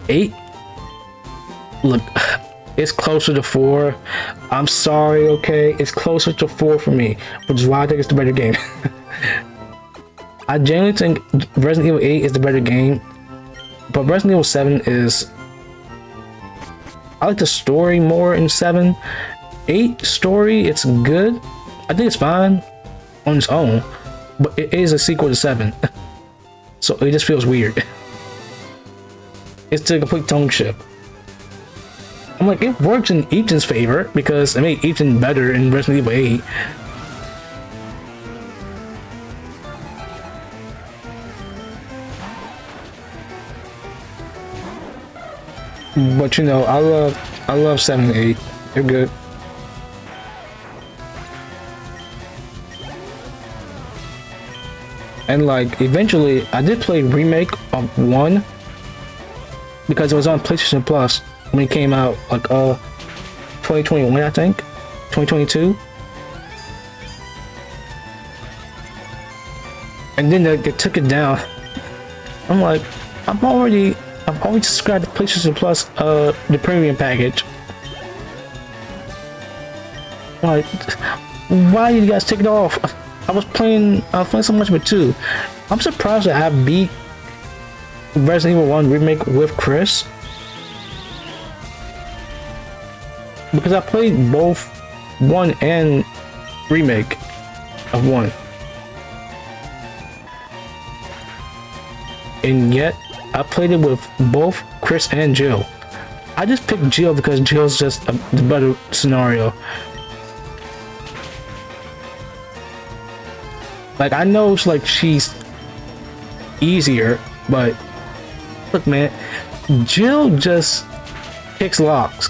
8, look, it's closer to 4. I'm sorry, okay? It's closer to 4 for me, which is why I think it's the better game. I genuinely think Resident Evil 8 is the better game, but Resident Evil 7 is... I like the story more in 7. 8 story, it's good. I think it's fine on its own, but it is a sequel to 7. So it just feels weird. It's the complete tone shift. I'm like, it works in Ethan's favor because it made Ethan better in Resident Evil 8. But you know, I love 7 and 8. They're good. And like eventually I did play remake of 1 because it was on PlayStation Plus when it came out, like 2021 I think, 2022. And then they took it down. I'm like, I've already subscribed to PlayStation Plus, the premium package. Like, why did you guys take it off? I was playing so much with 2. I'm surprised that I beat Resident Evil 1 remake with Chris, because I played both 1 and remake of 1, and yet I played it with both Chris and Jill. I just picked Jill because Jill's just the better scenario. Like, I know it's like she's easier, but look, man, Jill just picks locks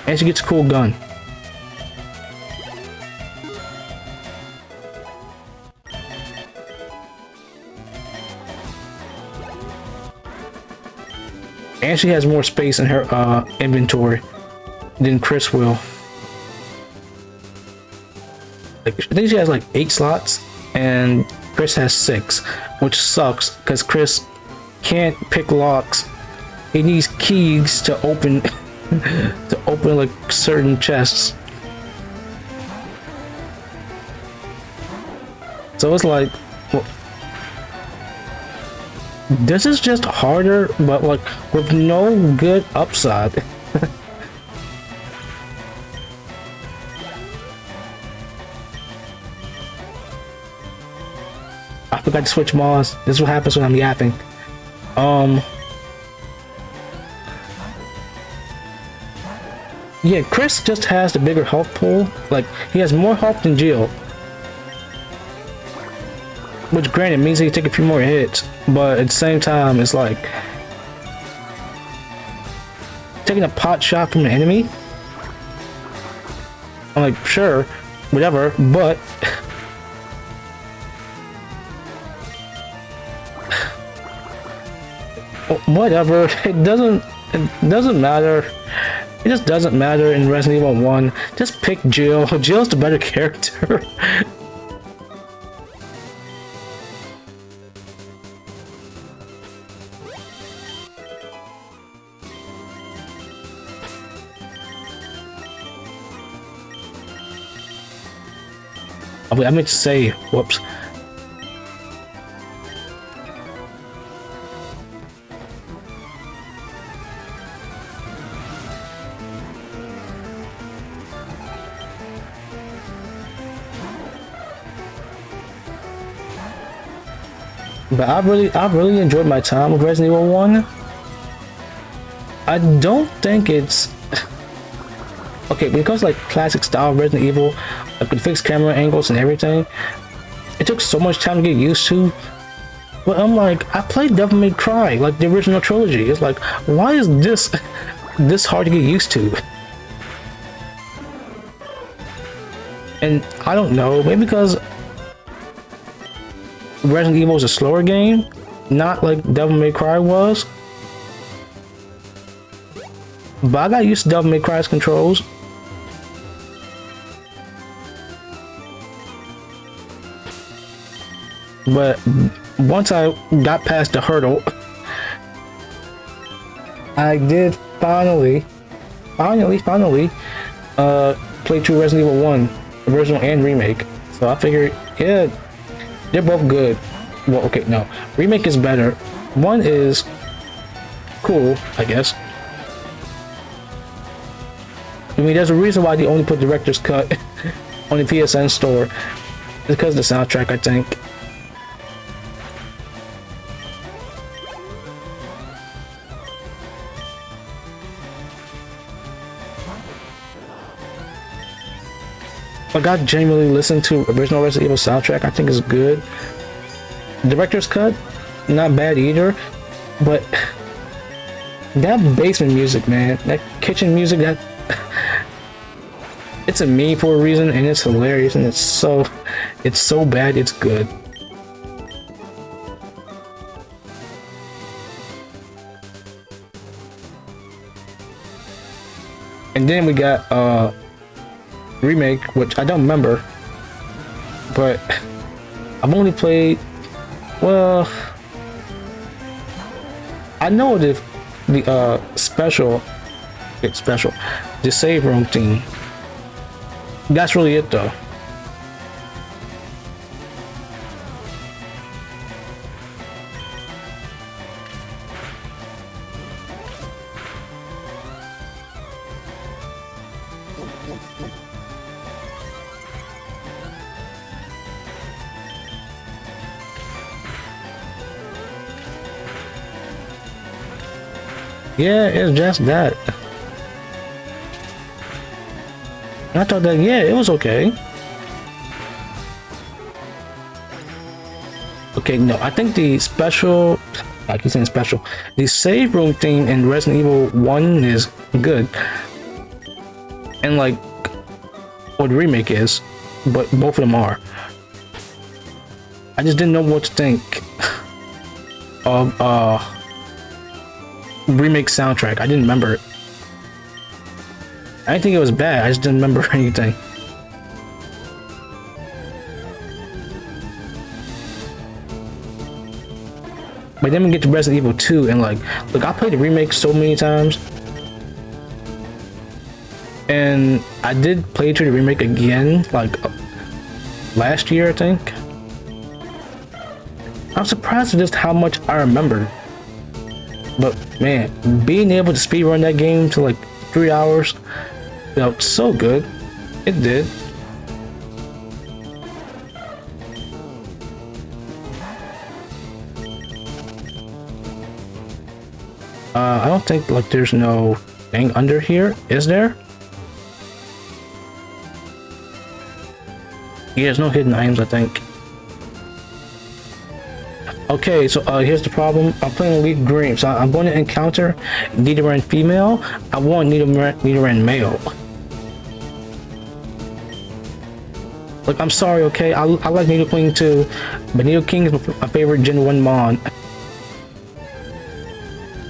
and she gets a cool gun. And she has more space in her inventory than Chris will. Like, I think she has like 8 slots and Chris has 6, which sucks because Chris can't pick locks. He needs keys to open like certain chests. So it's like, well, this is just harder, but like with no good upside. I forgot to switch mods. This is what happens when I'm yapping. Yeah, Chris just has the bigger health pool. Like, he has more health than Jill. Which, granted, means he can take a few more hits. But at the same time, it's like taking a pot shot from an enemy. I'm like, sure, whatever, but whatever, it doesn't matter. It just doesn't matter in Resident Evil 1. Just pick Jill. Jill's the better character. Oh, wait, I meant to say, whoops. But I really enjoyed my time with Resident Evil 1. I don't think it's okay when it comes to like classic style Resident Evil, like with fixed camera angles and everything. It took so much time to get used to. But I'm like, I played Devil May Cry, like the original trilogy. It's like, why is this this hard to get used to? And I don't know, maybe because Resident Evil is a slower game, not like Devil May Cry was. But I got used to Devil May Cry's controls. But once I got past the hurdle, I did finally play through Resident Evil 1, original and remake. So I figured, yeah, they're both good. Well, okay, no, remake is better. One is cool, I guess. I mean, there's a reason why they only put director's cut on the PSN store. It's because of the soundtrack, I think. I got genuinely listened to original Resident Evil soundtrack. I think is good. Director's cut, not bad either. But that basement music, man, that kitchen music, that it's a meme for a reason, and it's hilarious, and it's so bad, it's good. And then we got remake, which I don't remember, but I've only played, well, I know the special, the save room theme. That's really it though. Yeah, it's just that. I thought that, yeah, it was okay. Okay, no, I think the special, I keep saying special, the save room thing in Resident Evil 1 is good. And like, what the remake is, but both of them are. I just didn't know what to think of remake soundtrack. I didn't remember it. I didn't think it was bad, I just didn't remember anything. But then we get to Resident Evil 2 and like, look, I played the remake so many times. And I did play through the remake again, like last year, I think. I'm surprised at just how much I remember. But man, being able to speedrun that game to like 3 hours felt so good. It did. I don't think like there's no thing under here, is there? Yeah, there's no hidden items, I think. Okay, so here's the problem. I'm playing LeafGreen, so I'm going to encounter Nidoran female. I want Nidoran male. Look, I'm sorry, okay? I like Nidoqueen too, but Nidoking is my favorite Gen 1 Mon.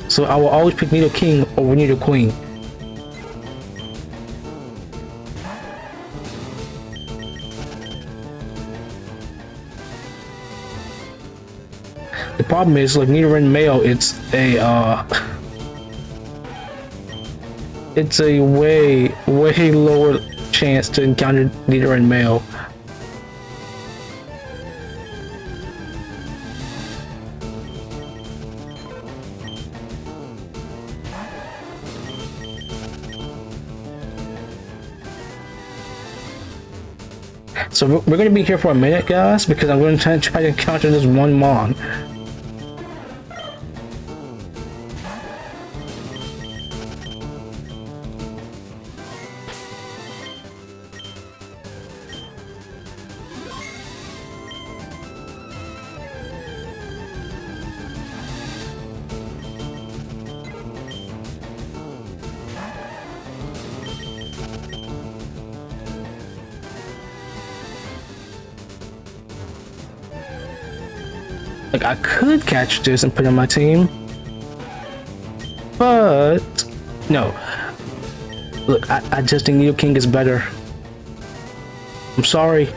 So I will always pick Nidoking over Nidoqueen. The problem is, like, Nidoran male, it's a way lower chance to encounter Nidoran male. So we're gonna be here for a minute, guys, because I'm going to try to encounter this one mon. Like, I could catch this and put it on my team, but no. Look, I just think Nidoking is better. I'm sorry.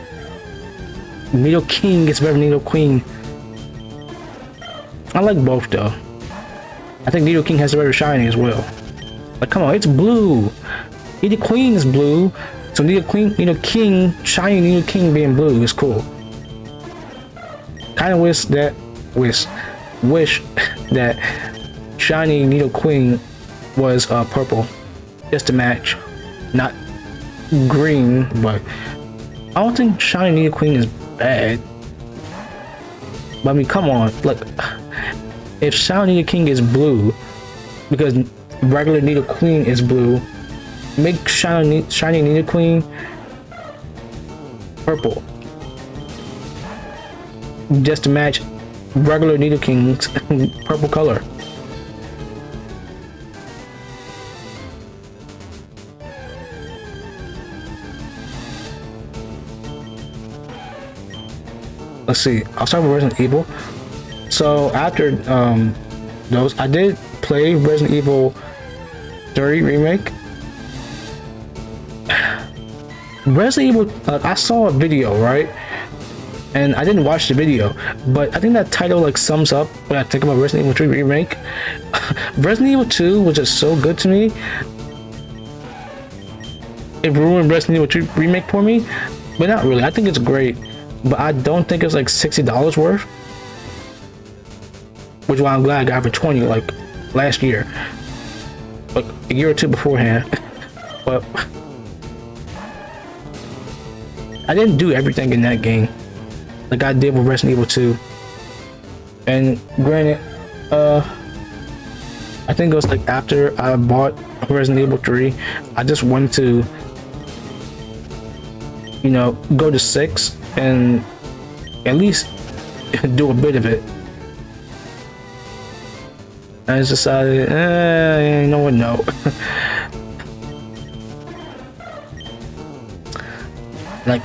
Nidoking is better than Nidoqueen. I like both though. I think Nidoking has a better shiny as well. Like, come on, it's blue. Nidoqueen is blue, so Nidoking, shiny Nidoking being blue is cool. Kind of wish that shiny Nidoqueen was purple, just to match, not green. But I don't think shiny Nidoqueen is bad. But I mean, come on, look, if shiny Nidoking is blue because regular Nidoqueen is blue, make shiny Nidoqueen purple, just to match regular Nidoking's purple color. Let's see, I'll start with Resident Evil. So after those, I did play Resident Evil 3 Remake. Resident Evil, I saw a video, right? And I didn't watch the video, but I think that title like sums up when I think about Resident Evil 3 Remake. Resident Evil 2 was just so good to me. It ruined Resident Evil 3 Remake for me, but not really. I think it's great, but I don't think it's like $60 worth. Which is why I'm glad I got it for 20 like last year, like a year or two beforehand. But I didn't do everything in that game like I did with Resident Evil 2. And granted, I think it was like after I bought Resident Evil 3, I just wanted to, you know, go to 6 and at least do a bit of it. I just decided, you know what, no. Like,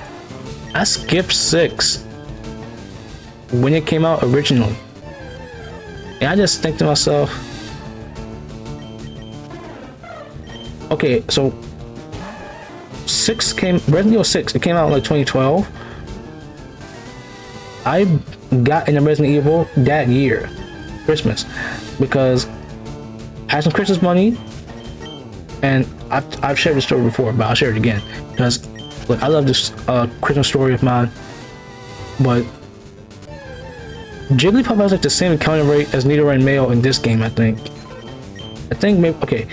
I skipped 6 when it came out originally, and I just think to myself, okay, so Resident Evil 6, it came out in like 2012. I got into Resident Evil that year, Christmas, because I had some Christmas money, and I've shared this story before, but I'll share it again because look, I love this Christmas story of mine. But Jigglypuff has like the same encounter rate as Nidoran male in this game. I think maybe, okay,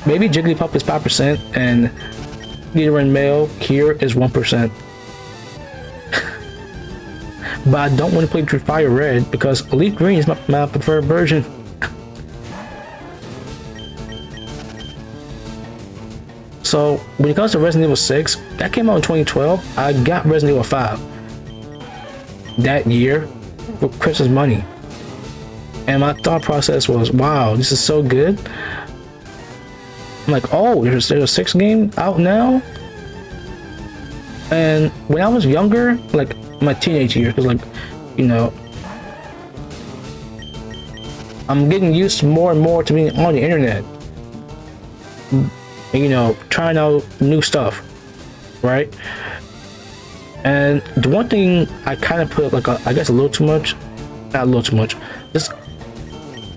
maybe Jigglypuff is 5% and Nidoran male here is 1%. But I don't want to play Fire Red because LeafGreen is my preferred version. So when it comes to Resident Evil 6, that came out in 2012. I got Resident Evil 5 that year with Christmas money, and my thought process was, wow, this is so good. I'm like, oh, there's a 6 game out now. And when I was younger, like my teenage years, because like, you know, I'm getting used more and more to being on the internet, you know, trying out new stuff, right? And the one thing I kind of put like I guess a little too much, not a little too much, just,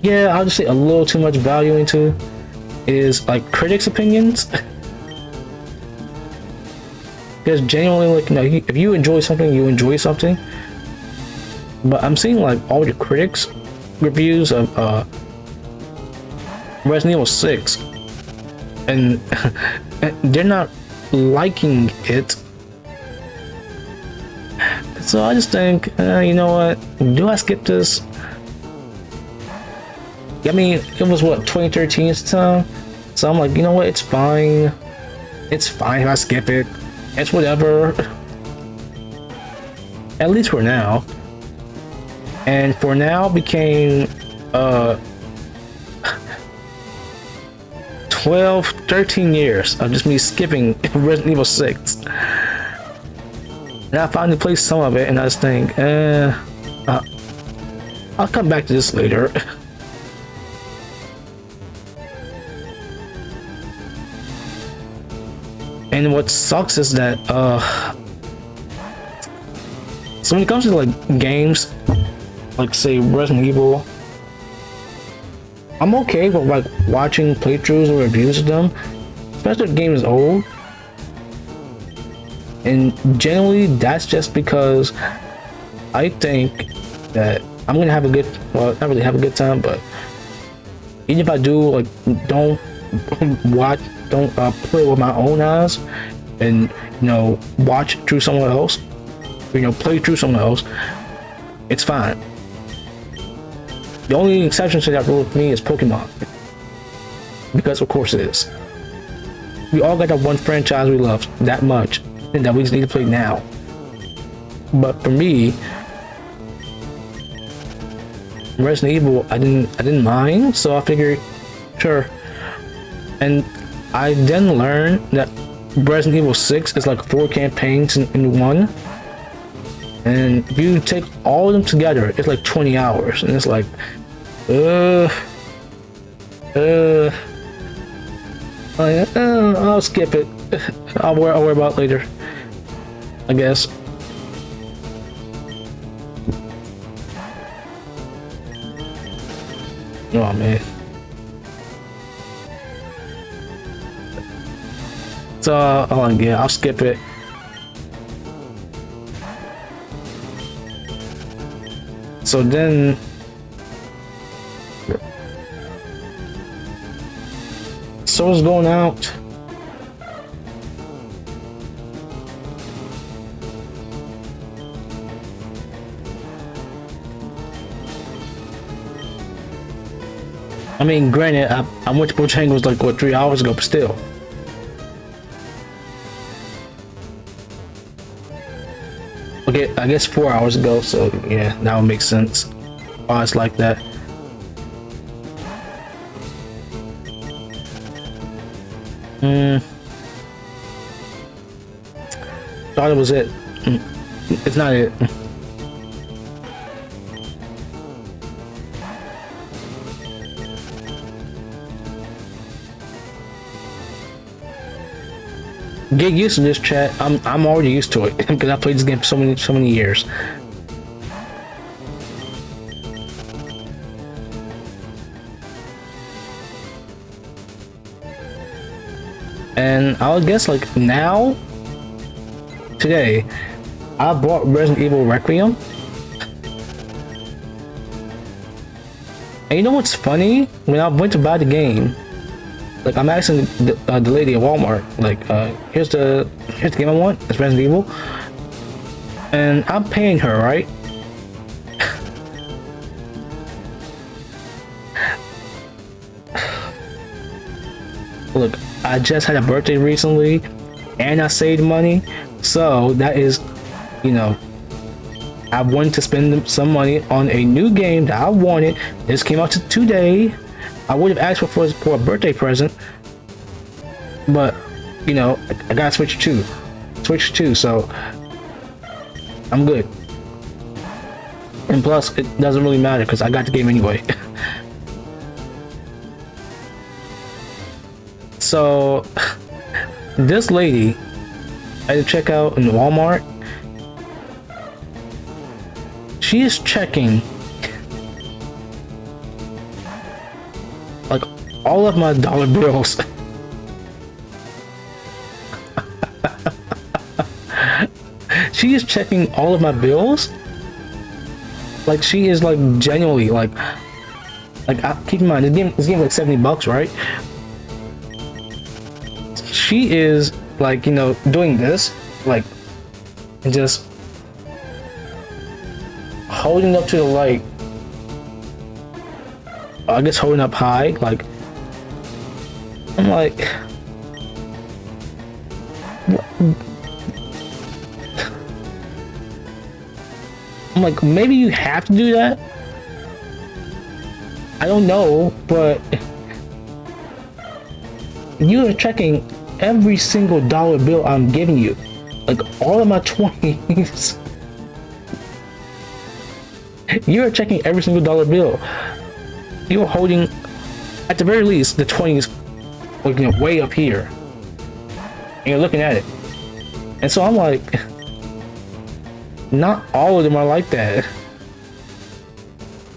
yeah, I'll just say a little too much value into is like critics' opinions. Because genuinely, like, you know, if you enjoy something, you enjoy something. But I'm seeing like all the critics reviews of Resident Evil 6, and they're not liking it So I just think, you know what? Do I skip this? I mean, it was what, 2013's time? So I'm like, you know what? It's fine. It's fine if I skip it. It's whatever. At least for now. And for now became 12, 13 years of just me skipping Resident Evil 6. And I finally played some of it and I just think, I'll come back to this later. And what sucks is that, so when it comes to like games, like say Resident Evil, I'm okay with like watching playthroughs or reviews of them, especially if the game is old. And generally that's just because I think that I'm gonna have a good, well, not really have a good time, but even if I do, like, don't play with my own eyes and, you know, watch through someone else, or, you know, play through someone else, it's fine. The only exception to that rule with me is Pokemon, because of course it is. We all got that one franchise we love that much and that we just need to play now. But for me, Resident Evil, I didn't mind, so I figured, sure. And I then learned that Resident Evil 6 is like 4 campaigns in one. And if you take all of them together, it's like 20 hours. And it's like, I'll skip it. I'll worry about it later, I guess. Oh man. So, oh yeah, I'll skip it. So then, Soul's going out. I mean, granted, I went to Bojangles like what, 3 hours ago, but still. Okay, I guess 4 hours ago, so yeah, that would make sense. Why it's like that. Thought it was it. It's not it. Get used to this, chat. I'm already used to it because I played this game for so many years. And I would guess like now, today, I bought Resident Evil Requiem. And you know what's funny? When I went to buy the game, like I'm asking the lady at Walmart, like, here's the game I want. It's Resident Evil, and I'm paying her, right? Look, I just had a birthday recently, and I saved money, so that is, you know, I wanted to spend some money on a new game that I wanted. This came out today. I would have asked for a birthday present, but you know, I got Switch 2, so I'm good. And plus, it doesn't really matter because I got the game anyway. So, this lady at the checkout in Walmart, she is checking like all of my dollar bills. She is checking all of my bills. Like she is like genuinely like keep in mind this game is like $70, right? She is like, you know, doing this like and just holding up to the light. I guess holding up high, like I'm like, maybe you have to do that. I don't know, but you are checking every single dollar bill I'm giving you, like all of my 20s. You are checking every single dollar bill. You are holding, at the very least, the 20s, like, you know, way up here, and you're looking at it. And so I'm like, not all of them are like that.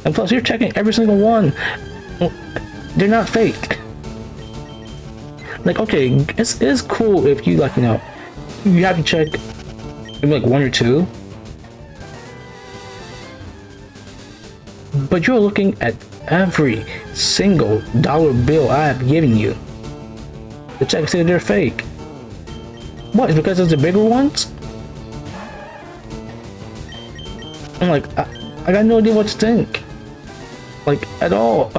And plus, you're checking every single one. They're not fake. Like, okay, it's cool if you, like, you know, you have to check maybe like one or two. But you're looking at every single dollar bill I have given you to check and see if they're fake. What? It's because it's the bigger ones? I'm like, I got no idea what to think. Like, at all.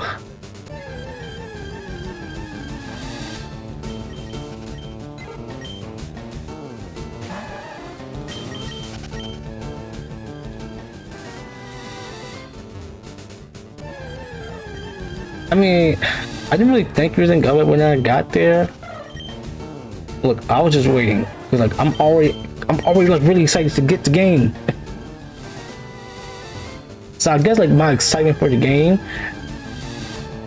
I mean, I didn't really think anything of it when I got there. Look, I was just waiting. Like, I'm already like really excited to get the game. So I guess like my excitement for the game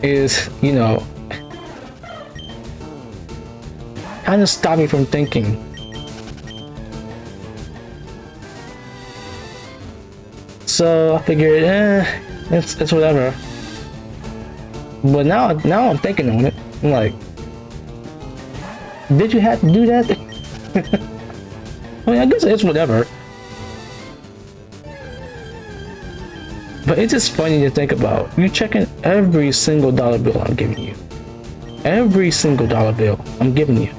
is, you know, kind of stopped me from thinking. So I figured, it's whatever. But now I'm thinking on it. I'm like, did you have to do that? I mean, I guess it's whatever. But it's just funny to think about. You're checking every single dollar bill I'm giving you. Every single dollar bill I'm giving you.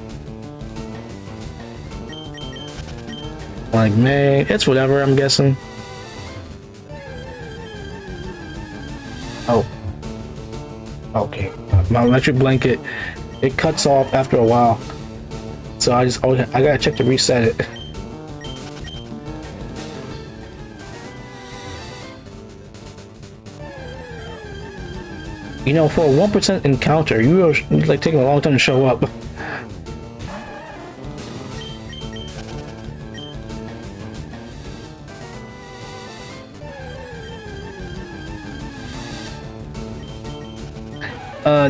Like, man, it's whatever, I'm guessing. Oh. Okay. My electric blanket, it cuts off after a while. So I gotta check to reset it. You know, for a 1% encounter, you're like taking a long time to show up.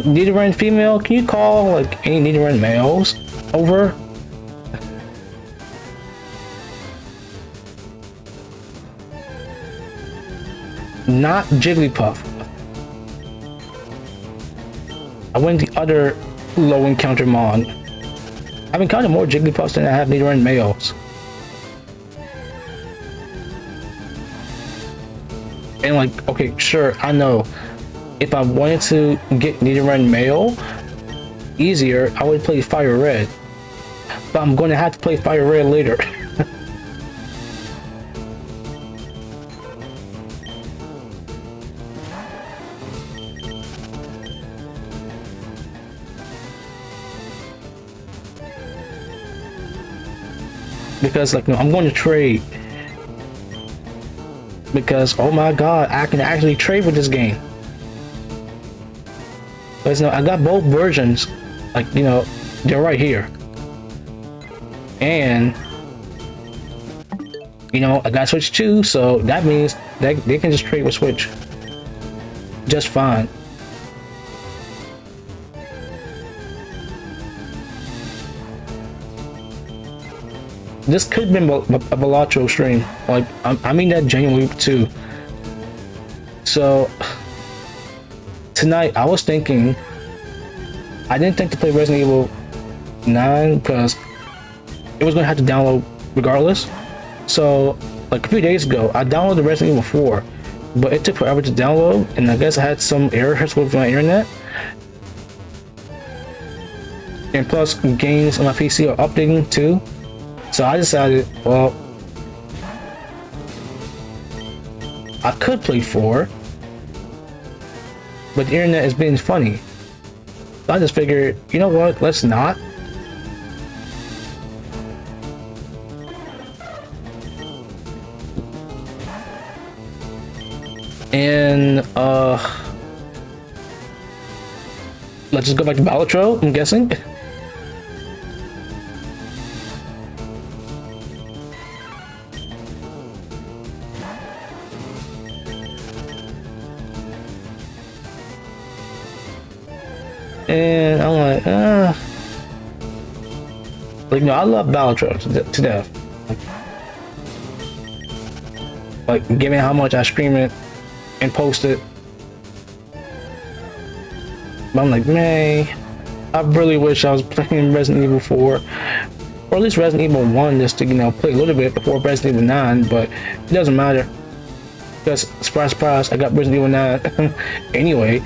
Nidoran female, can you call like any Nidoran males over? Not Jigglypuff. I went the other low encounter mon. I've encountered more Jigglypuffs than I have Nidoran males. And like, okay, sure, I know. If I wanted to get Nidoran male easier, I would play Fire Red. But I'm going to have to play Fire Red later. Because like, no, I'm going to trade. Because, oh my god, I can actually trade with this game. Because, no, I got both versions. Like, you know, they're right here. And, you know, I got Switch 2, so that means that they can just trade with Switch. Just fine. This could have been a Balatro stream. Like, I mean that genuinely too. So, tonight I was thinking, I didn't think to play Resident Evil 9 because it was going to have to download regardless. So, like a few days ago, I downloaded Resident Evil 4, but it took forever to download, and I guess I had some errors with my internet. And plus, games on my PC are updating too. So I decided, well, I could play 4, but the internet is being funny. So I just figured, you know what? Let's not. And let's just go back to Balatro, I'm guessing. And I'm like, no, I love Balatro to death. Like, given how much I stream it and post it, but I'm like, man, I really wish I was playing Resident Evil 4, or at least Resident Evil 1, just to, you know, play a little bit before Resident Evil 9, but it doesn't matter, because surprise, surprise, I got Resident Evil 9 anyway.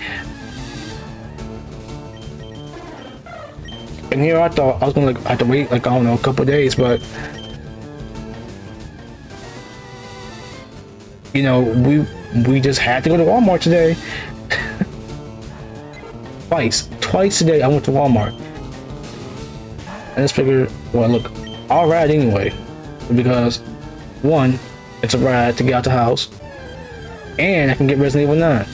And here I thought I was gonna have to wait, like, I don't know, a couple days, but you know, we just had to go to Walmart today. Twice today I went to Walmart. I just figured, well, look, I'll ride anyway, because 1, it's a ride to get out the house, and I can get Resident Evil 9.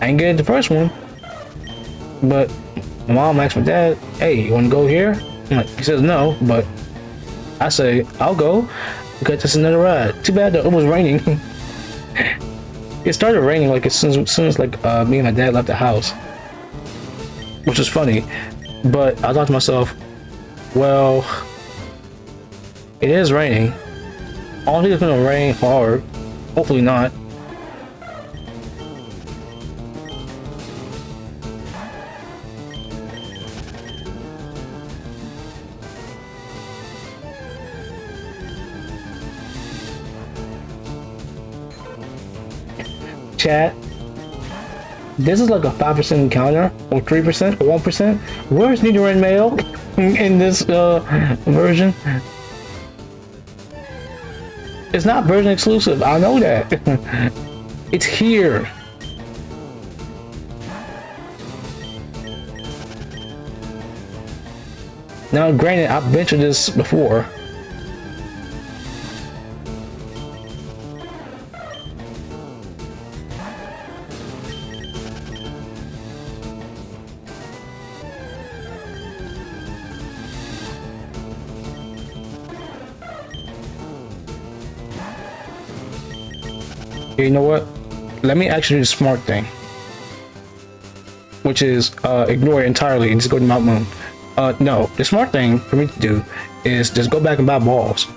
I ain't get the first one, but my mom asked my dad, hey, you want to go here? I'm like, he says no, but I say, I'll go, because it's another ride. Too bad though, it was raining. It started raining like as soon as like me and my dad left the house, which is funny. But I thought to myself, well, it is raining. I don't think it's gonna rain hard. Hopefully not. Chat, this is like a 5% encounter, or 3%, or 1%. Where's Nidoran Mail in this version? It's not version exclusive, I know that. It's here. Now granted, I've been to this before. You know what? Let me actually do the smart thing, which is ignore it entirely and just go to Mount Moon. No, the smart thing for me to do is just go back and buy balls.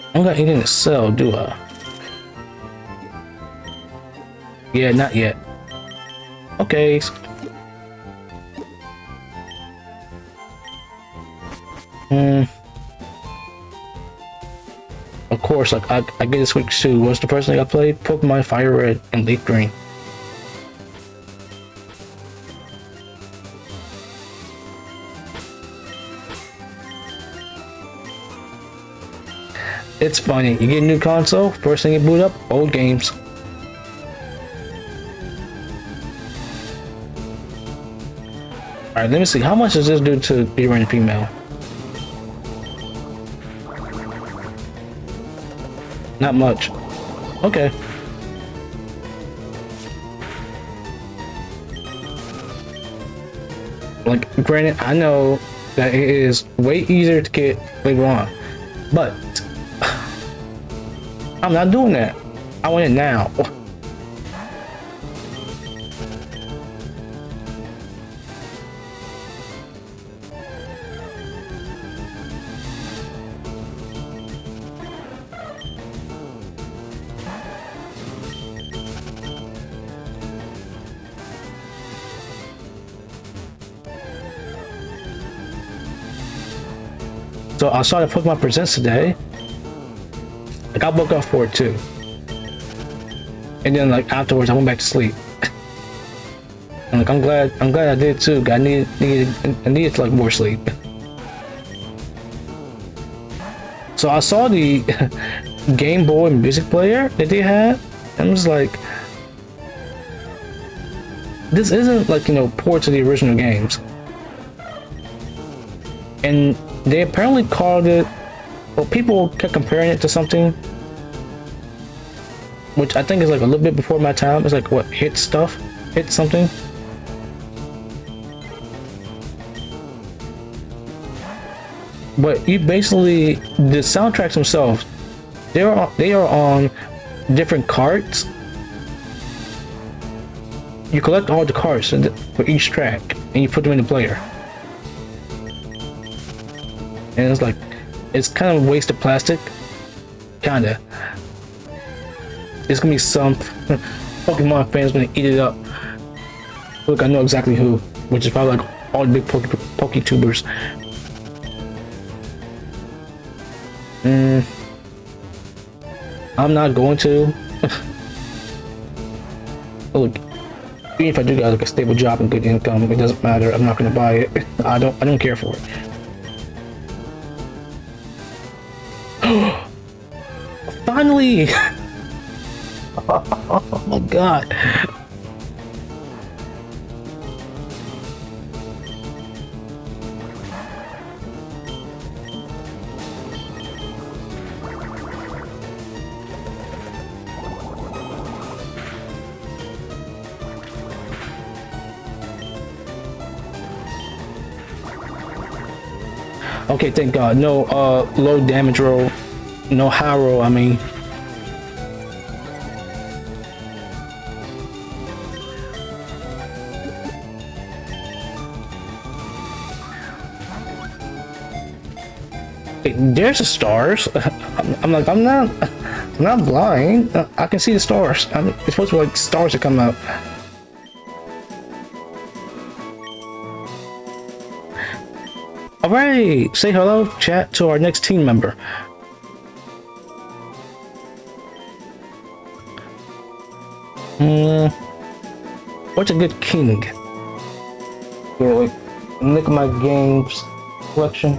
I don't got anything to sell, do I? Yeah, not yet. Okay. Of course, like I get to switch to what's the first thing I played? Pokemon Fire Red and LeafGreen. It's funny, you get a new console, first thing you boot up, old games. Alright, let me see, how much does this do to be running female? Not much. Okay. Like, granted, I know that it is way easier to get later on, but I'm not doing that. I want it now. So I saw the Pokemon Presents today. Like I woke up for it too. And then like afterwards I went back to sleep. And like I'm glad I did too. I needed like more sleep. So I saw the Game Boy music player that they had, and I was like, this isn't like, you know, port to the original games. And they apparently called it, well, people kept comparing it to something, which I think is like a little bit before my time. It's like what, hit stuff? Hit something? But you basically, the soundtracks themselves, they are on different cards. You collect all the cards for each track, and you put them in the player. And it's like, it's kind of a waste of plastic, kinda. There's gonna be some Pokemon fans gonna eat it up. Look, I know exactly who, which is probably like all the big Poketubers. I'm not going to. Look, even if I do got like a stable job and good income, it doesn't matter. I'm not gonna buy it. I don't care for it. Finally! Oh my god. Okay, thank God. No low damage roll. No high roll, I mean. Hey, there's the stars. I'm like, I'm not blind. I can see the stars. It's supposed to be like stars that come out. Alright, say hello, chat, to our next team member. What's a good king? Yeah, wait, look at my games collection.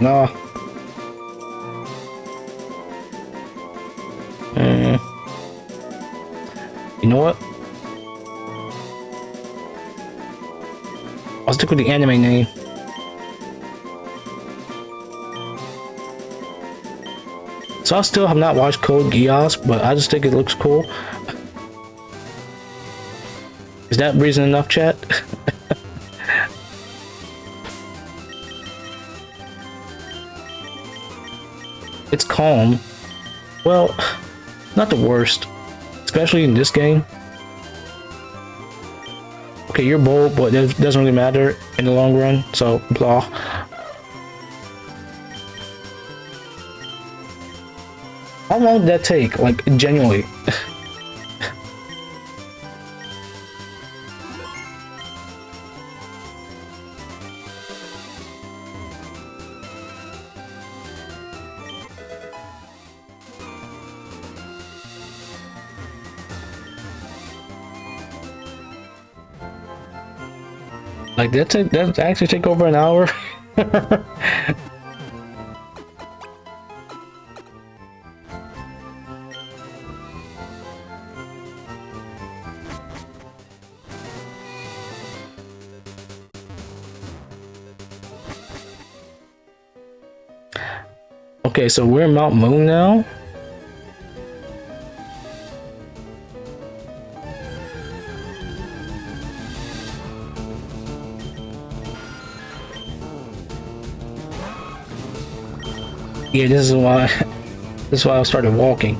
No. You know what? I'll stick with the anime name. So I still have not watched Code Geass, but I just think it looks cool. Is that reason enough, chat? It's calm. Well, not the worst, especially in this game. Okay, you're bold, but it doesn't really matter in the long run, so blah. How long did that take? Like, genuinely. Like that actually take over an hour. Okay, so we're in Mount Moon now. Yeah, this is why I started walking.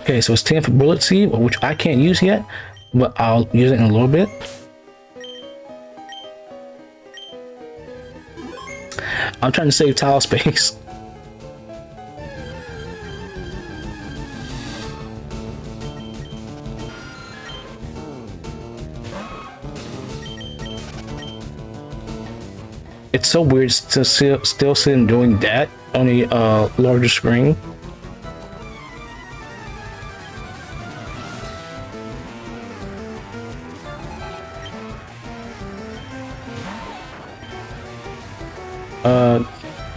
Okay, so it's 10 for Bullet Seed, which I can't use yet, but I'll use it in a little bit. I'm trying to save tile space. It's so weird to still sit and doing that on a larger screen.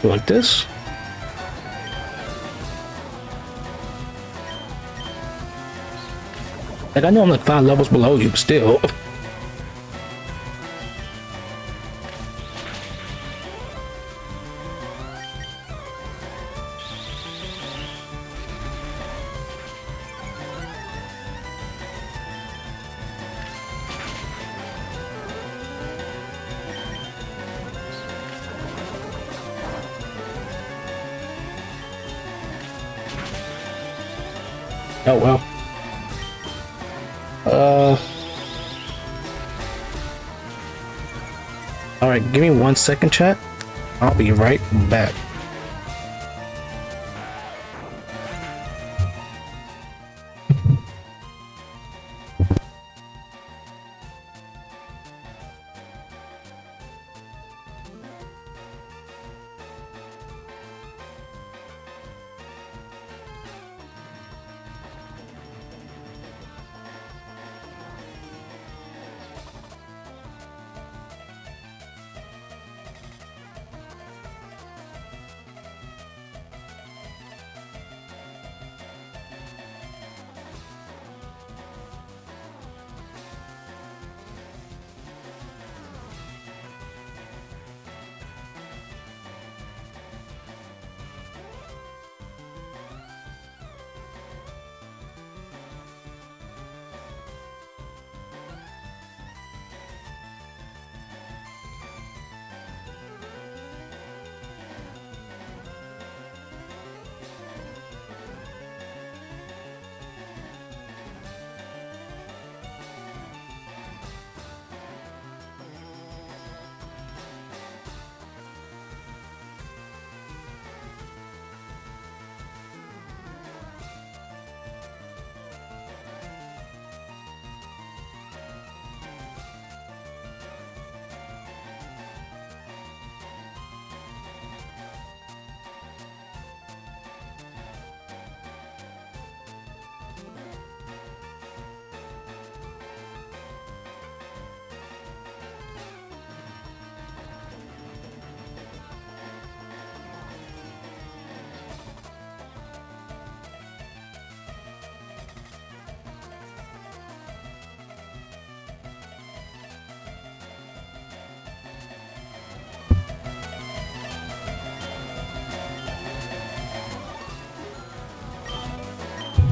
Like this. Like, I know I'm like 5 levels below you, but still. Oh well. All right, give me 1 second, chat. I'll be right back.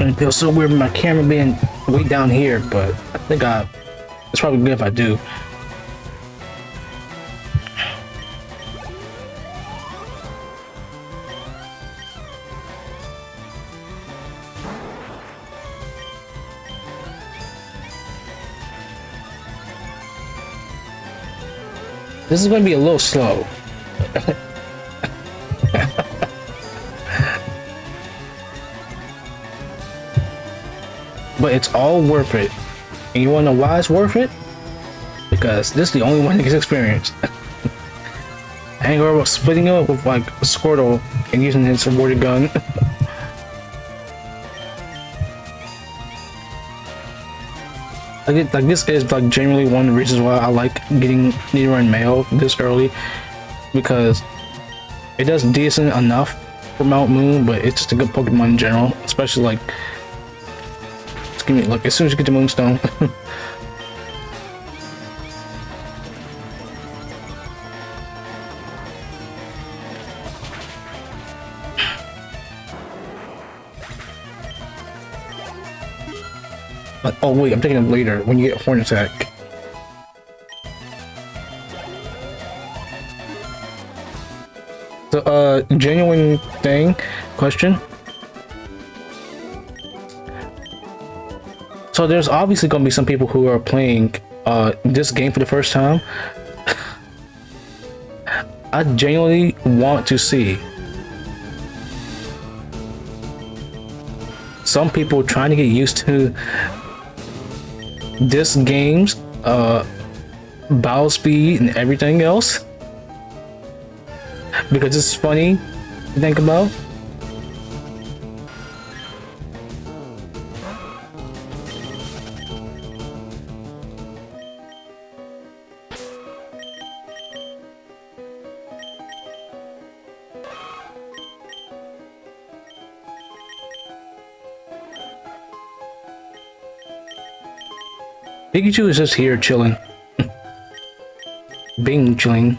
And it feels so weird with my camera being way down here, but I think it's probably good if I do. This is going to be a little slow. But it's all worth it. And you wanna know why it's worth it? Because this is the only one that gets experienced. I ain't worried about splitting it up with like a Squirtle and using his awarded gun. Like this is like genuinely one of the reasons why I like getting Nidoran Mail this early, because it does decent enough for Mount Moon, but it's just a good Pokemon in general, especially like. Give me look as soon as you get to Moonstone. But, oh wait, I'm taking it later when you get Horn Attack. So genuine question. So there's obviously going to be some people who are playing this game for the first time. I genuinely want to see some people trying to get used to this game's battle speed and everything else, because it's funny to think about. Pikachu is just here chilling. Bing chilling.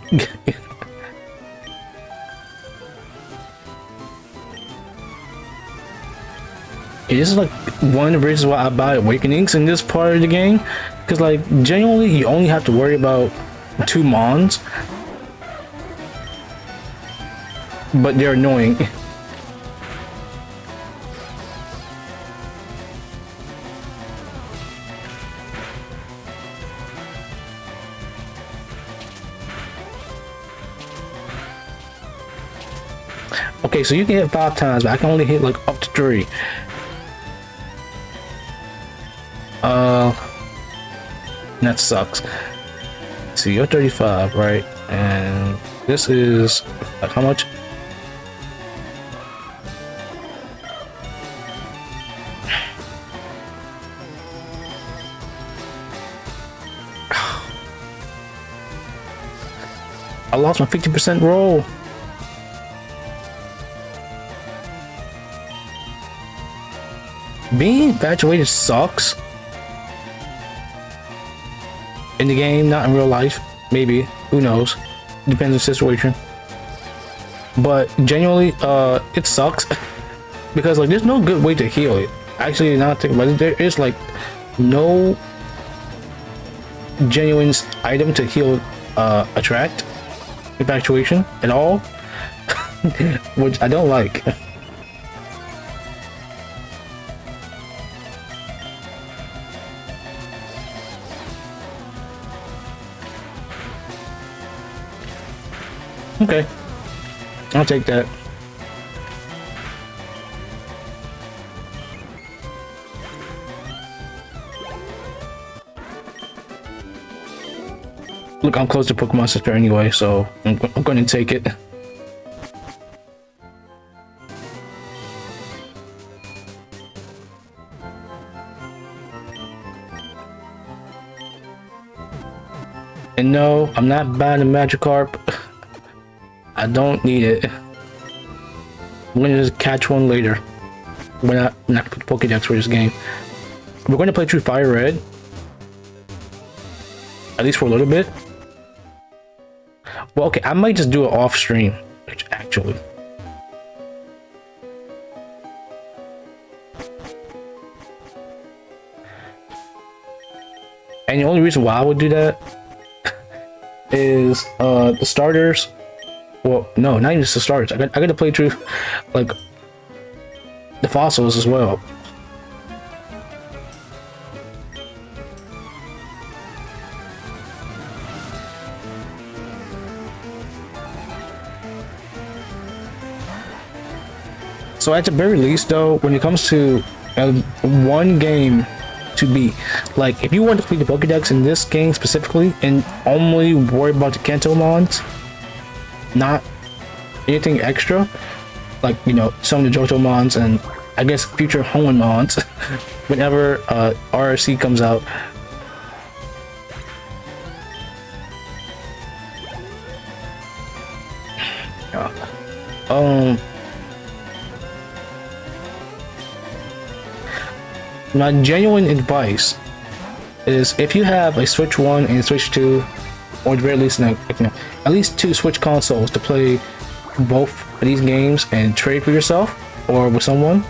This is like one of the reasons why I buy Awakenings in this part of the game. Because like genuinely you only have to worry about 2 Mons. But they're annoying. Okay, so you can hit 5 times, but I can only hit like up to 3. That sucks. See, you're 35, right? And this is like how much? I lost my 50% roll. Being infatuated sucks. In the game, not in real life. Maybe. Who knows? Depends on the situation. But genuinely, it sucks. Because like there's no good way to heal it. Actually, now I think about it, there is like no genuine item to heal attract infatuation at all. Which I don't like. Okay, I'll take that. Look, I'm close to Pokemon Center anyway, so I'm going to take it. And no, I'm not buying the Magikarp. I don't need it. I'm gonna just catch one later. We're not put Pokédex for this game. We're going to play through Fire Red. At least for a little bit. Well, okay, I might just do it off stream, actually. And the only reason why I would do that is the starters. Well, no, not even just the starters. I got to play through like the fossils as well. So at the very least, though, when it comes to one game to beat, like if you want to play the Pokédex in this game specifically and only worry about the Kanto Mons, not anything extra, like, you know, some of the Johto Mons and I guess future Hoenn Mons, whenever RRC comes out. My genuine advice is if you have a Switch 1 and Switch 2, or at the very least, at least 2 Switch consoles to play both of these games and trade for yourself or with someone.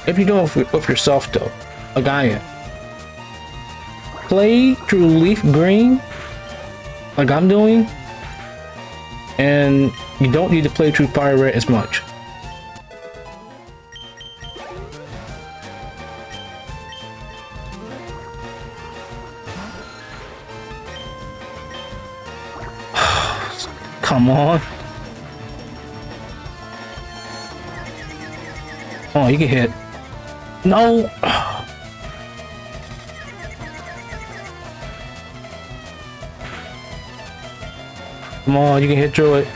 If you're doing it with yourself though, like I am, play through LeafGreen like I'm doing, and you don't need to play through Fire Red as much. Come on. Oh, you get hit. No. Come on, you can hit through it.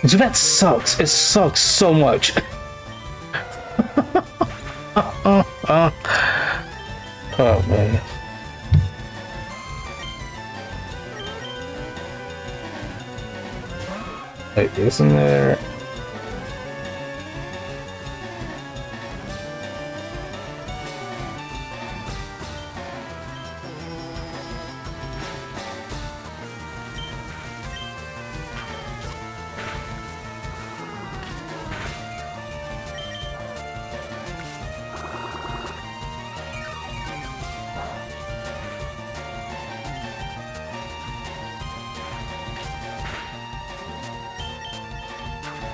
Dude, that sucks. It sucks so much. Oh man. Wait, isn't there?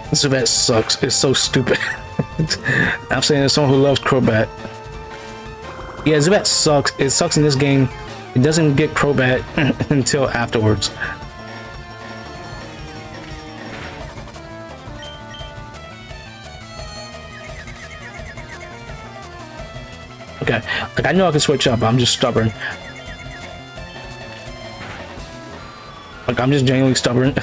This event sucks. It's so stupid. I'm saying as someone who loves Crobat. Yeah, this event sucks. It sucks in this game. It doesn't get Crobat until afterwards. Okay, like I know I can switch up, but I'm just stubborn. Like I'm just genuinely stubborn.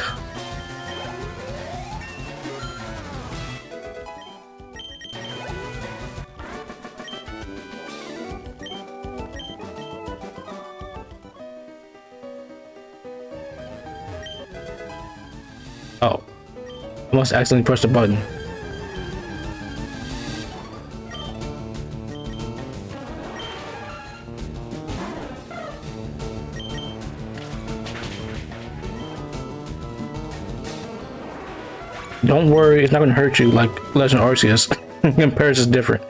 Oh, I must accidentally press the button. Don't worry, it's not gonna hurt you like Legend of Arceus. And Paris is different.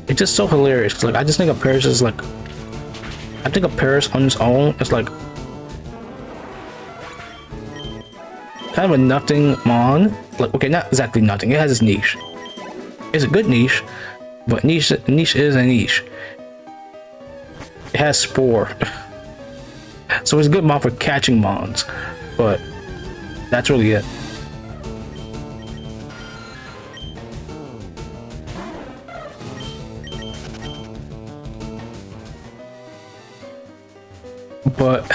It's just so hilarious. 'Cause, like I just think of Paris is like, I think of Paris on its own. It's like kind of a nothing mon. Like okay, not exactly nothing. It has its niche. It's a good niche, but niche is a niche. It has Spore, so it's a good mon for catching mons, but that's really it. But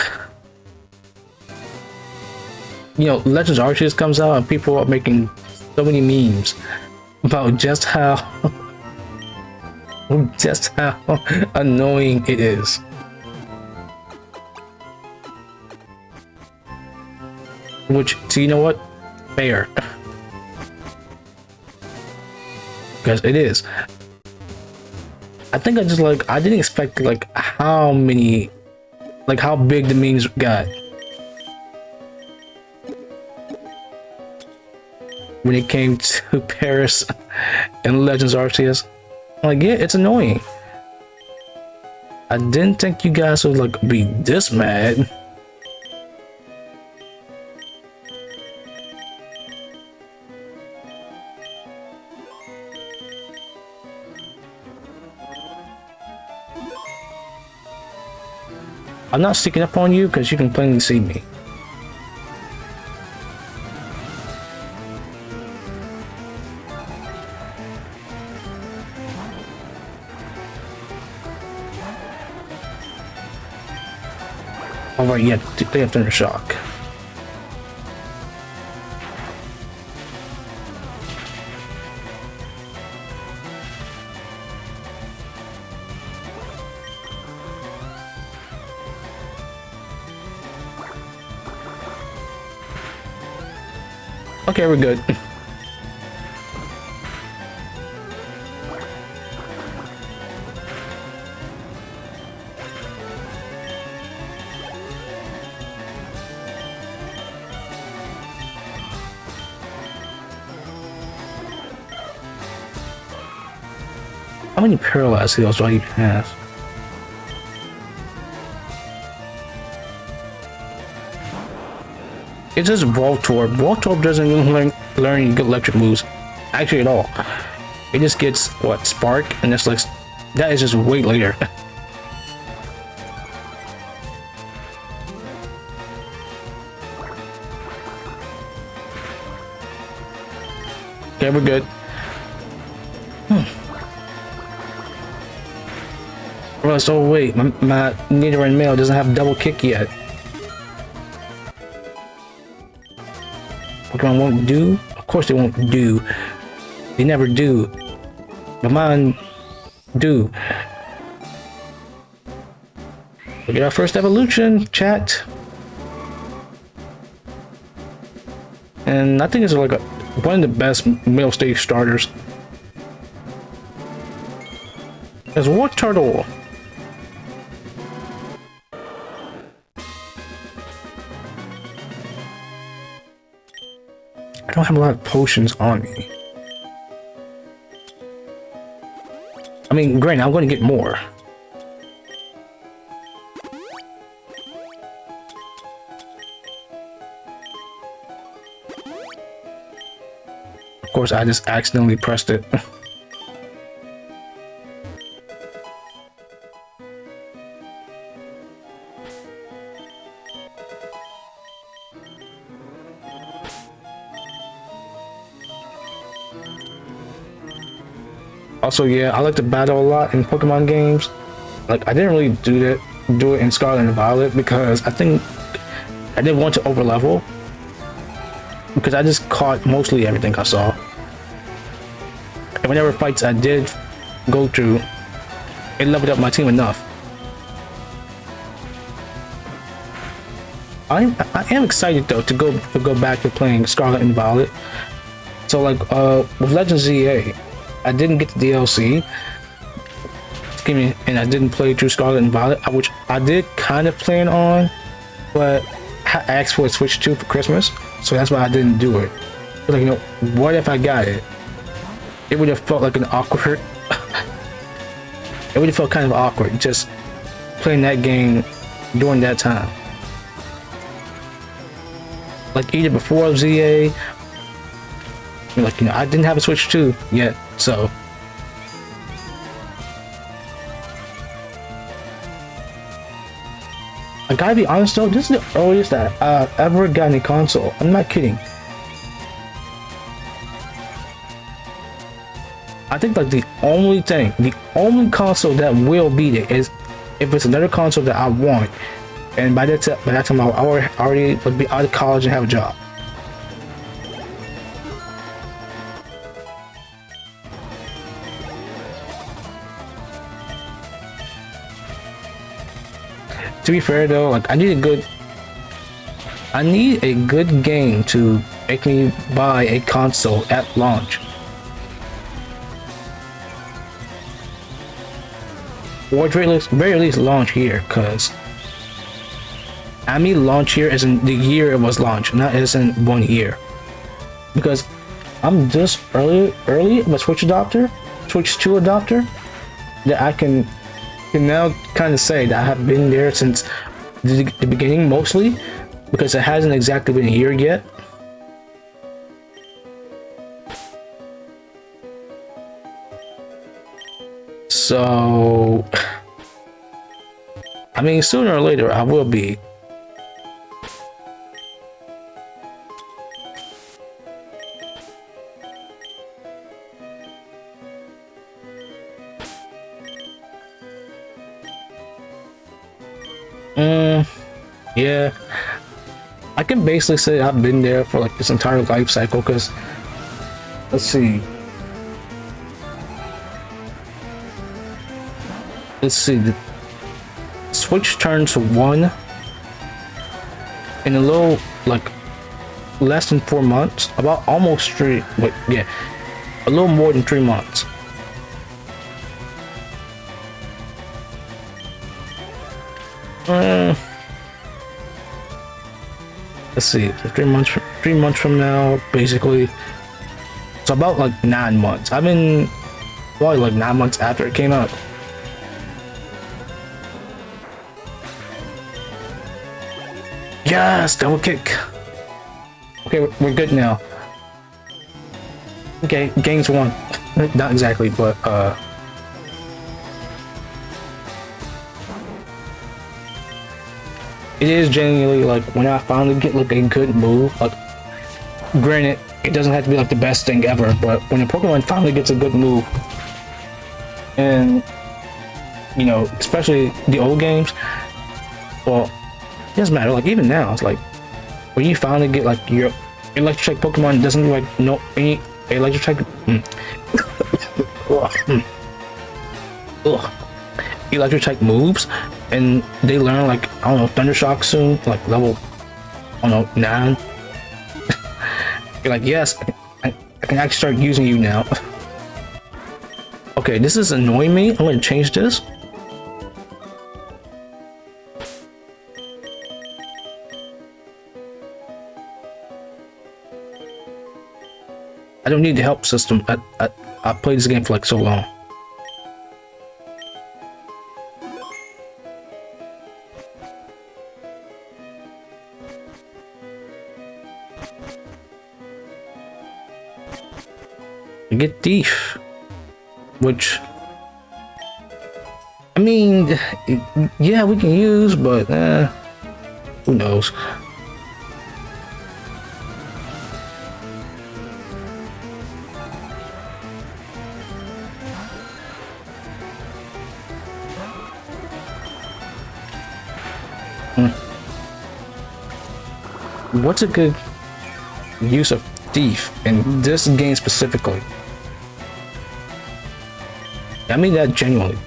you know, Legends Arceus comes out and people are making so many memes about just how annoying it is. Which, so you know what? Fair. Because it is. I think I just like, I didn't expect like how many, like how big the memes got. When it came to Paris and Legends Arceus. Like, yeah, it's annoying. I didn't think you guys would like be this mad. I'm not sneaking up on you because you can plainly see me. Alright, yeah, they have Thunder Shock. Okay, we're good. How many paralyzed heals do I even have? It's just Voltorb. Voltorb doesn't even learn any good electric moves, actually at all. It just gets what, Spark, and that's like that is just way later. Okay, we're good. Well, so wait, my Nidoran male doesn't have double kick yet. Pokemon won't do? Of course they won't do. They never do. But mine do. We get our first evolution, chat. And I think it's like one of the best middle stage starters. There's War Turtle. I don't have a lot of potions on me. I mean, granted, I'm going to get more. Of course, I just accidentally pressed it. Also, yeah, I like to battle a lot in Pokemon games. Like, I didn't really do it in Scarlet and Violet because I think I didn't want to overlevel. Because I just caught mostly everything I saw. And whenever fights I did go through, it leveled up my team enough. I am excited though to go back to playing Scarlet and Violet. So like with Legend ZA, I didn't get the DLC. Excuse me, and I didn't play through Scarlet and Violet, which I did kind of plan on, but I asked for a Switch 2 for Christmas, so that's why I didn't do it. But like, you know, what if I got it? It would have felt like an awkward. It would have felt kind of awkward just playing that game during that time. Like either before ZA, like, you know, I didn't have a Switch 2 yet, so. I gotta be honest though, this is the earliest that I've ever gotten a console. I'm not kidding. I think like the only console that will beat it is if it's another console that I want, and by that time I already would be out of college and have a job. To be fair though, like I need a good game to make me buy a console at launch. Or at very least launch here, cause I mean launch here as in the year it was launched, not as in 1 year. Because I'm just early of a Switch 2 adopter, that I can now kind of say that I have been there since the beginning mostly, because it hasn't exactly been a year yet. So, I mean, sooner or later I will be. Yeah, I can basically say I've been there for like this entire life cycle, because let's see, the Switch turns 1 in a little, like less than 4 months, about almost 3, wait, yeah, a little more than 3 months. Let's see, 3 months from now, basically. So about like 9 months. I've been probably like 9 months after it came out. Yes, double kick. Okay, we're good now. Okay, games won. Not exactly, but it is genuinely like when I finally get like a good move. Like, granted, it doesn't have to be like the best thing ever, but when a Pokemon finally gets a good move, and you know, especially the old games, well, it doesn't matter. Like even now, it's like when you finally get like your electric Pokemon doesn't like no any electric electric type moves, and they learn like I don't know Thunder Shock soon, like level I don't know 9. You're like, yes, I can actually start using you now. Okay, this is annoying me. I'm gonna change this. I don't need the help system. I played this game for like so long. I get Thief, which I mean, yeah, we can use, but who knows? What's a good use of Thief in this game specifically? I mean that genuinely.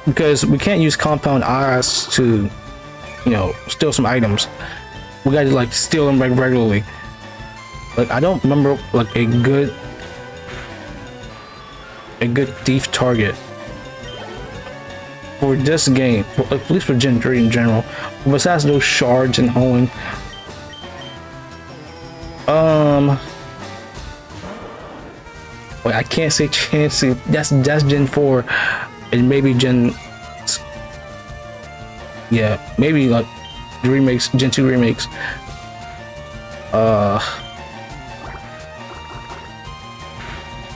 Because we can't use Compound Eyes to, you know, steal some items. We gotta like steal them like regularly. Like I don't remember like a good thief target for this game, at least for Gen 3 in general. Besides those shards and hoeing. Wait, I can't say Chansey. That's Gen 4, and maybe yeah, maybe like the remakes, Gen 2 remakes.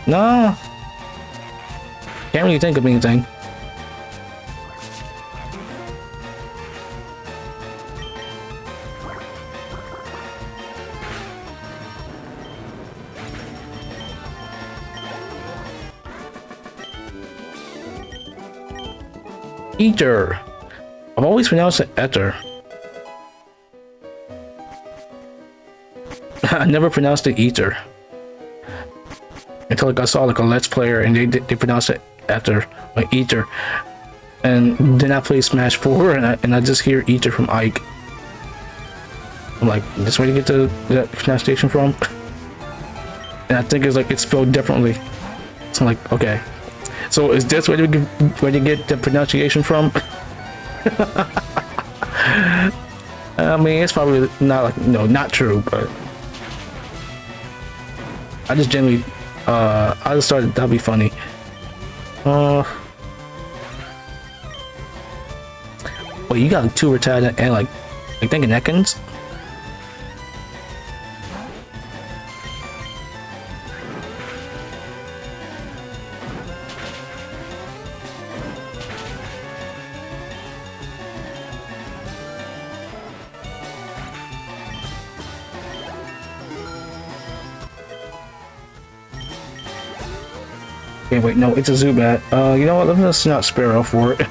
Nah, can't really think of anything. Ether. I've always pronounced it Ether. I never pronounced it Ether until like I saw like a Let's Player and they pronounced it Ether, like Ether. And then I play Smash 4 and I just hear Ether from Ike. I'm like, this where you get that pronunciation from? And I think it's like it's spelled differently. So I'm like, okay. So is this where you get the pronunciation from? I mean, it's probably not like not true, but I just generally I just thought that'd be funny. Wait, you got like 2 retired and like thinking Ekans? Okay, wait, no, it's a Zubat. You know what? Let's not Sparrow for it.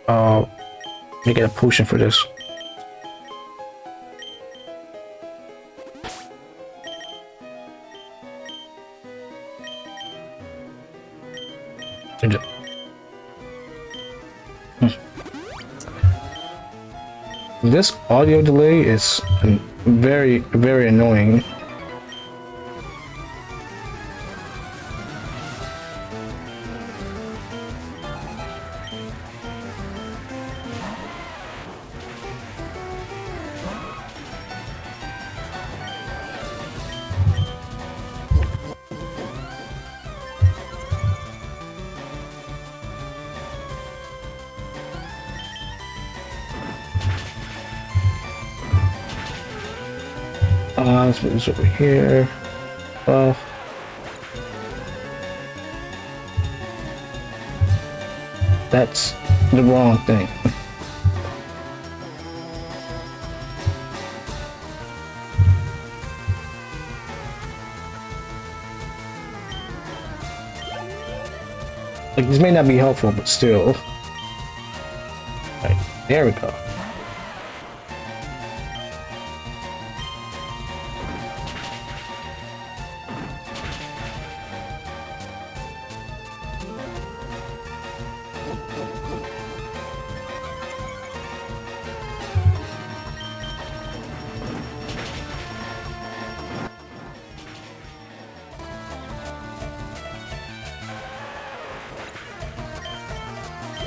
Uh, let me get a potion for this. This audio delay is very, very annoying. Let's move this over here. That's the wrong thing. Like, this may not be helpful, but still. Right, there we go.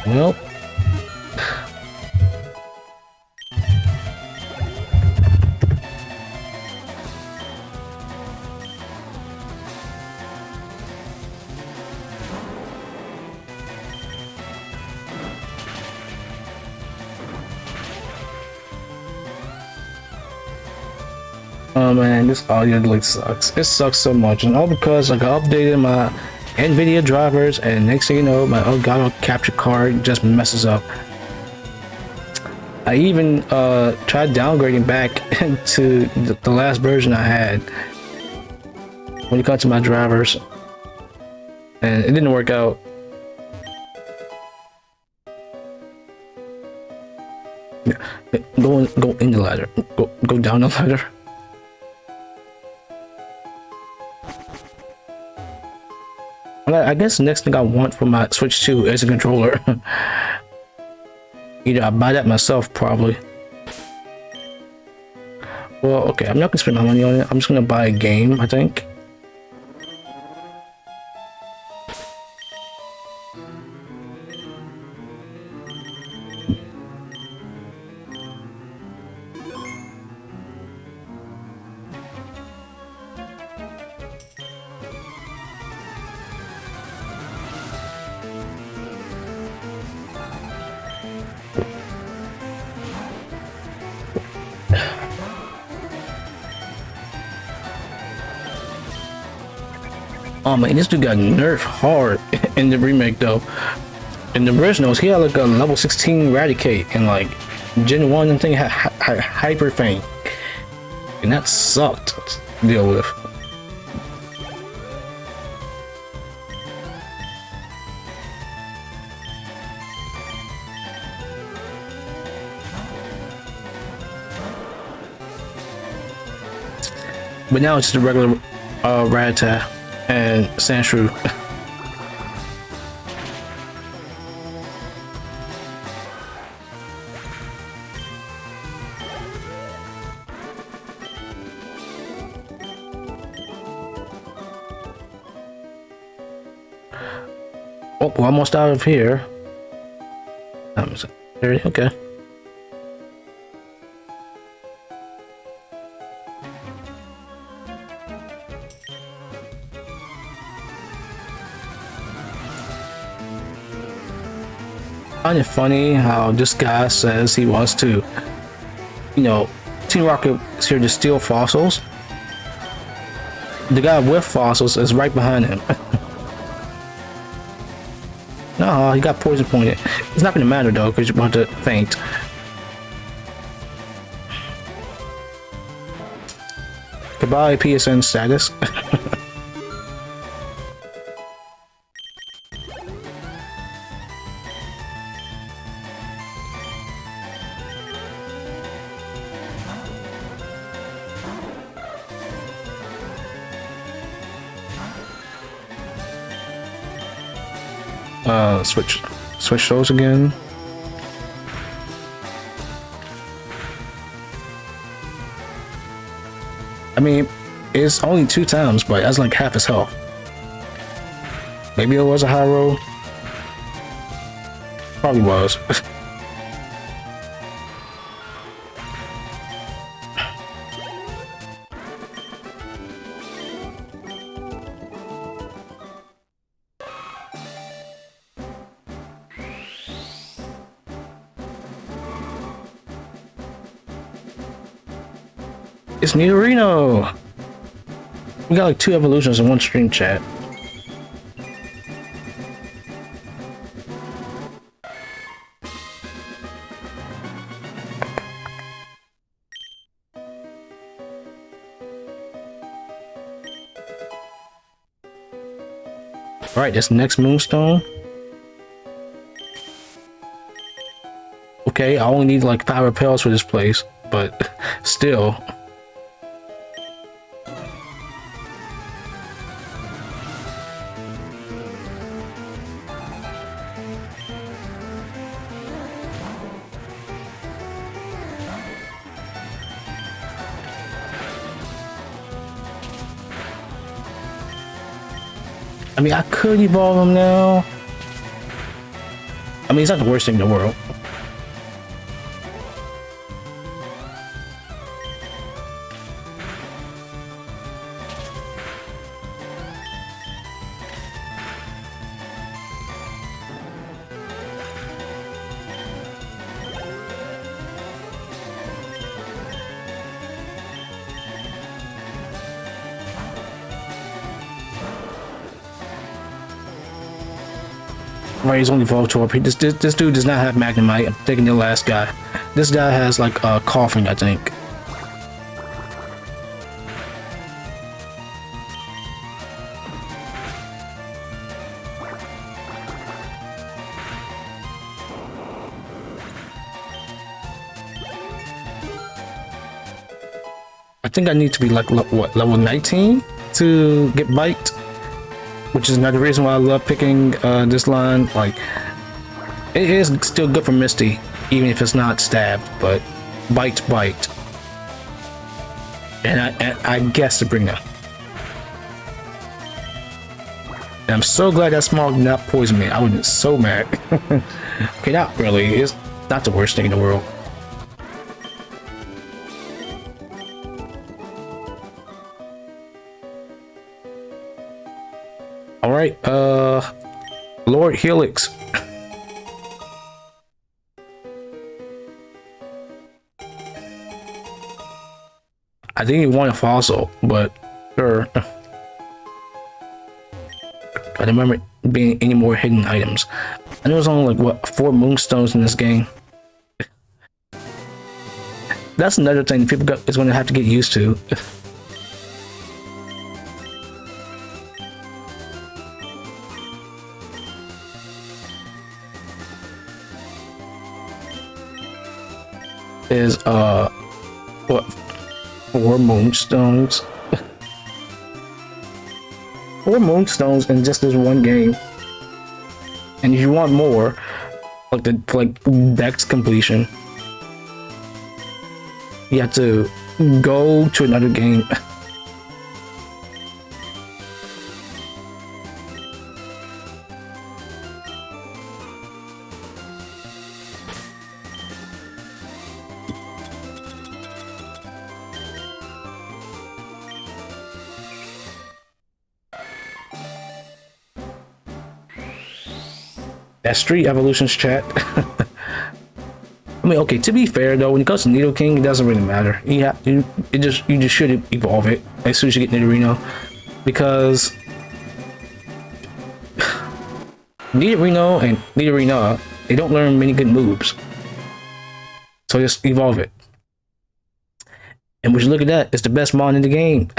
Well, oh man, this audio like sucks. It sucks so much, and all because like I updated my NVIDIA drivers, and next thing you know, my Elgato capture card just messes up. I even tried downgrading back to the last version I had when it comes to my drivers, and it didn't work out. Go in the ladder. Go down the ladder. I guess the next thing I want for my Switch 2 is a controller. Either I buy that myself, probably. Well, okay, I'm not gonna spend my money on it. I'm just gonna buy a game, I think. Oh man, this dude got nerfed hard in the remake though. In the originals, he had like a level 16 Eradicate, and like Gen 1 and thing had Hyper Feint, and that sucked to deal with. But now it's just a regular Rattata and Sandshrew. Oh, we're almost out of here. Okay. I find it funny how this guy says he wants to, you know, Team Rocket is here to steal fossils. The guy with fossils is right behind him. No, he got poison pointed. It's not gonna matter though, because you're about to faint. Goodbye, PSN status. switch those again. I mean, it's only 2 times, but that's like half his health. Maybe it was a high roll. Probably was. It's Nidorino! We got like 2 evolutions in one stream chat. Alright, this next Moonstone. Okay, I only need like 5 repels for this place, but still. I mean, I could evolve him now. I mean, it's not the worst thing in the world. Right, he's only Voltorb. This dude does not have Magnemite. I'm taking the last guy. This guy has like coughing, I think. I think I need to be like what, level 19 to get Bite. Which is another reason why I love picking this line. Like, it is still good for Misty, even if it's not stabbed, but Bite's Bite. And I guess Sabrina. And I'm so glad that Smog did not poison me. I would be so mad. Okay, not really. It's not the worst thing in the world. Alright, Lord Helix. I think he wanted Fossil, but sure. I don't remember being any more hidden items. I know there's only like, what, 4 Moonstones in this game. That's another thing people is going to have to get used to. Is what, 4 Moonstones? 4 Moonstones in just this one game. And if you want more, like Dex completion, you have to go to another game. That Street Evolutions chat. I mean, okay, to be fair though, when it comes to Nidoking, it doesn't really matter. You just should evolve it as soon as you get Nidorino, because Nidorino and Nidorina, they don't learn many good moves. So just evolve it. And would you look at that, it's the best mon in the game.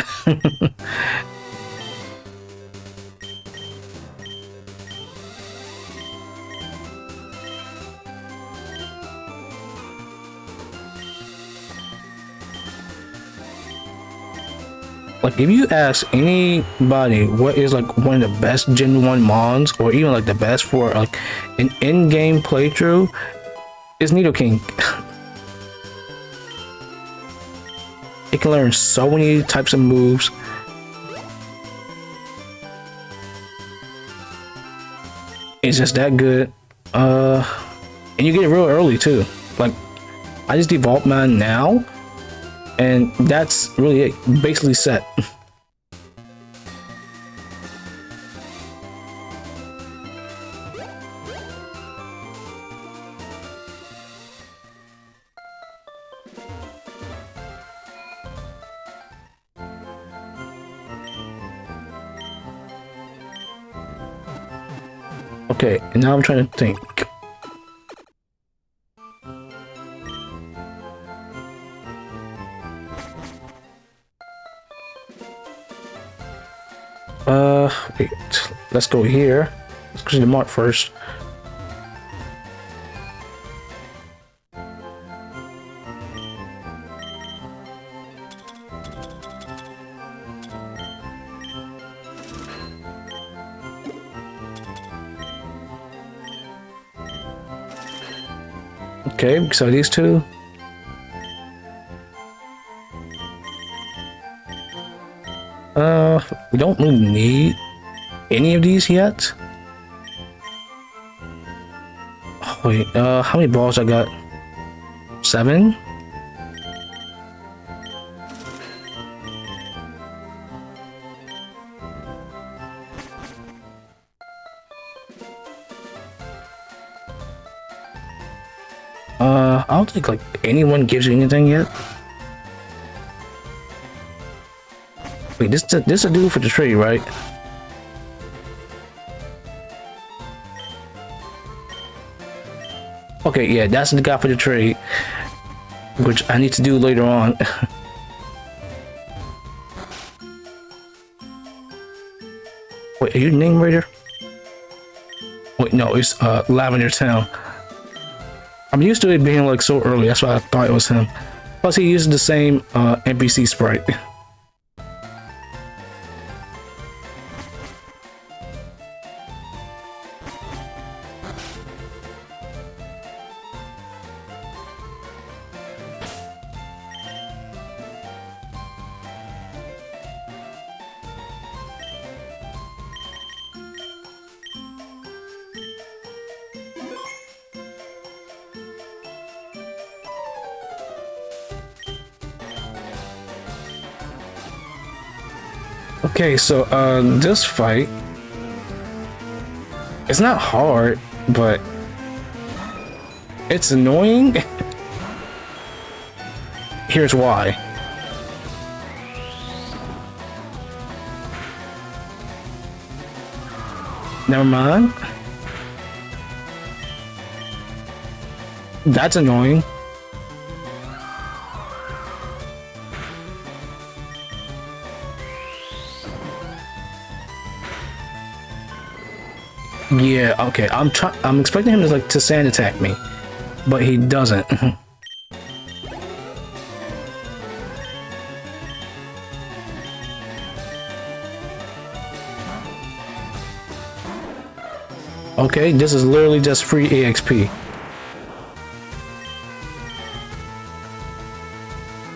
Like, if you ask anybody what is like one of the best Gen 1 mons, or even like the best for like an in-game playthrough, it's Nidoking. It can learn so many types of moves. It's just that good. And you get it real early too. Like, I just evolved mine now, and that's really it. Basically set. Okay, and now I'm trying to think. Wait, let's go here. Let's go to the mark first. Okay, so these two. We don't really need any of these yet. Oh, wait, how many balls I got? 7? I don't think like anyone gives you anything yet. Wait, this a dude for the tree, right? Okay, yeah, that's the guy for the tree, which I need to do later on. Wait, are you Name Raider? Wait, no, it's Lavender Town. I'm used to it being like so early, that's why I thought it was him. Plus, he uses the same NPC sprite. Okay, so this fight, it's not hard, but it's annoying. Here's why. Never mind. That's annoying. Yeah, okay. I'm expecting him to like to sand attack me, but he doesn't. Okay, this is literally just free EXP.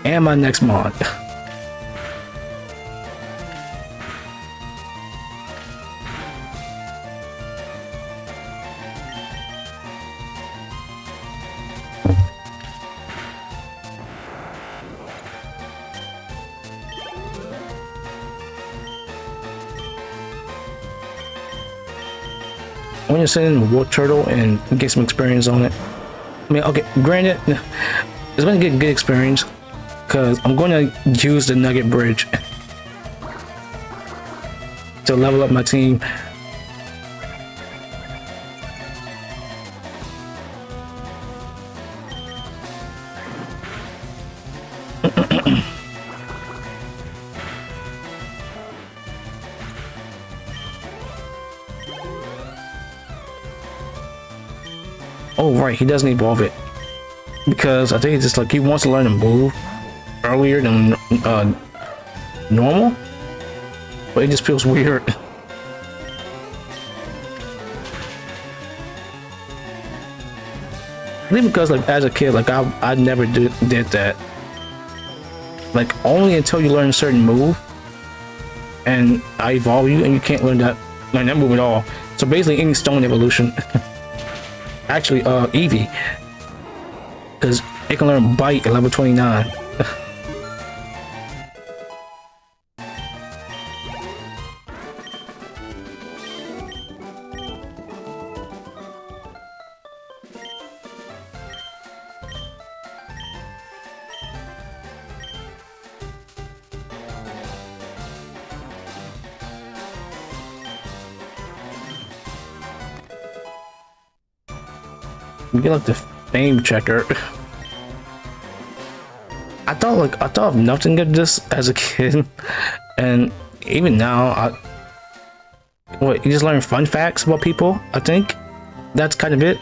And my next mod. When you're sending a Warp Turtle and get some experience on it. I mean, okay, granted, it's gonna get good experience because I'm gonna use the Nugget Bridge to level up my team. Oh right, he doesn't evolve it because I think it's just like he wants to learn to move earlier than normal, but it just feels weird. I think because like as a kid, like I never did that. Like only until you learn a certain move, and I evolve you, and you can't learn that move at all. So basically, any stone evolution, actually, Eevee, because it can learn Bite at level 29. You get like the fame checker. I thought of nothing of this as a kid, and even now, you just learn fun facts about people. I think that's kind of it.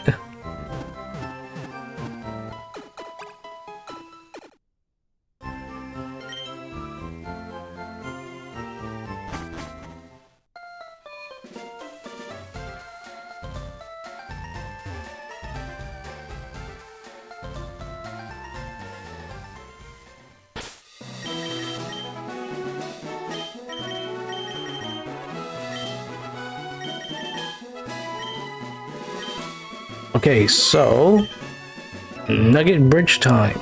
Okay, so Nugget Bridge time.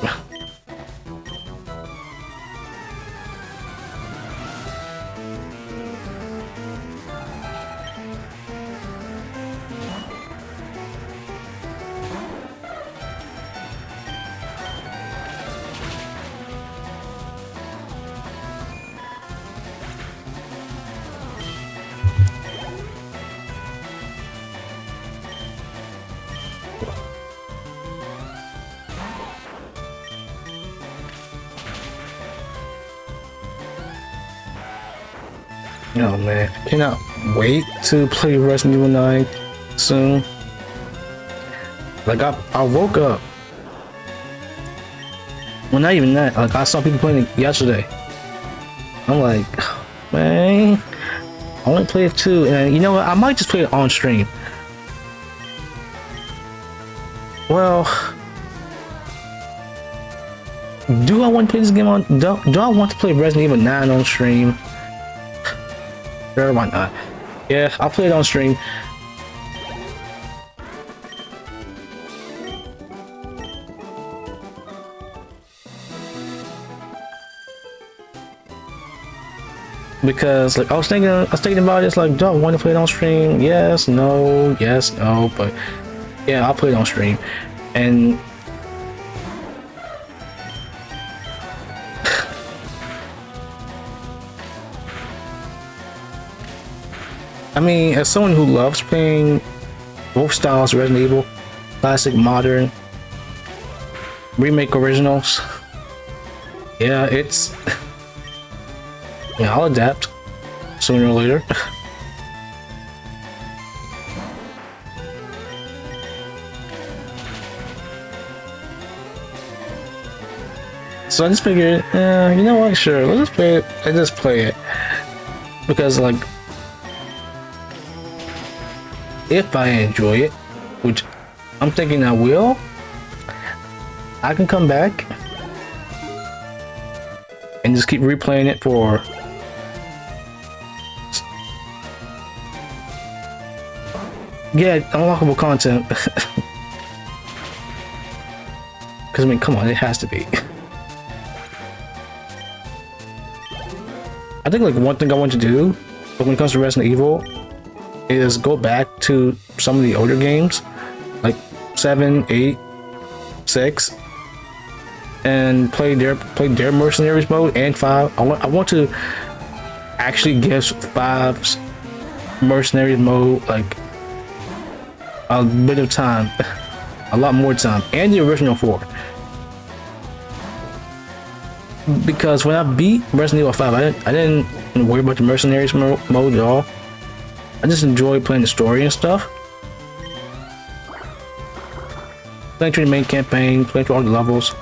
Oh man, I cannot wait to play Resident Evil 9 soon. Like I woke up. Well, not even that. Like I saw people playing it yesterday. I'm like, man, I want to play it too. And you know what? I might just play it on stream. Well, do I want to play this game on? Do I want to play Resident Evil 9 on stream? Sure, why not? Yeah, I'll play it on stream. Because like I was thinking about it, it's like, do I want to play it on stream? Yes, no, but yeah, I'll play it on stream. And I mean, as someone who loves playing both styles, Resident Evil, classic, modern, remake, originals, yeah, it's yeah, I'll adapt sooner or later. So I just figured, you know what? Sure, let's just play it. Let's just play it because, like, if I enjoy it, which I'm thinking I will, I can come back and just keep replaying it for unlockable content. Because I mean, come on, it has to be. I think like one thing I want to do when it comes to Resident Evil is go back to some of the older games, like 7, 8, 6, and play their Mercenaries mode and 5. I want to actually give 5's Mercenaries mode like a bit of time, a lot more time, and the original 4. Because when I beat Resident Evil 5, I didn't worry about the Mercenaries mode at all. I just enjoyed playing the story and stuff. Playing through the main campaign, playing through all the levels.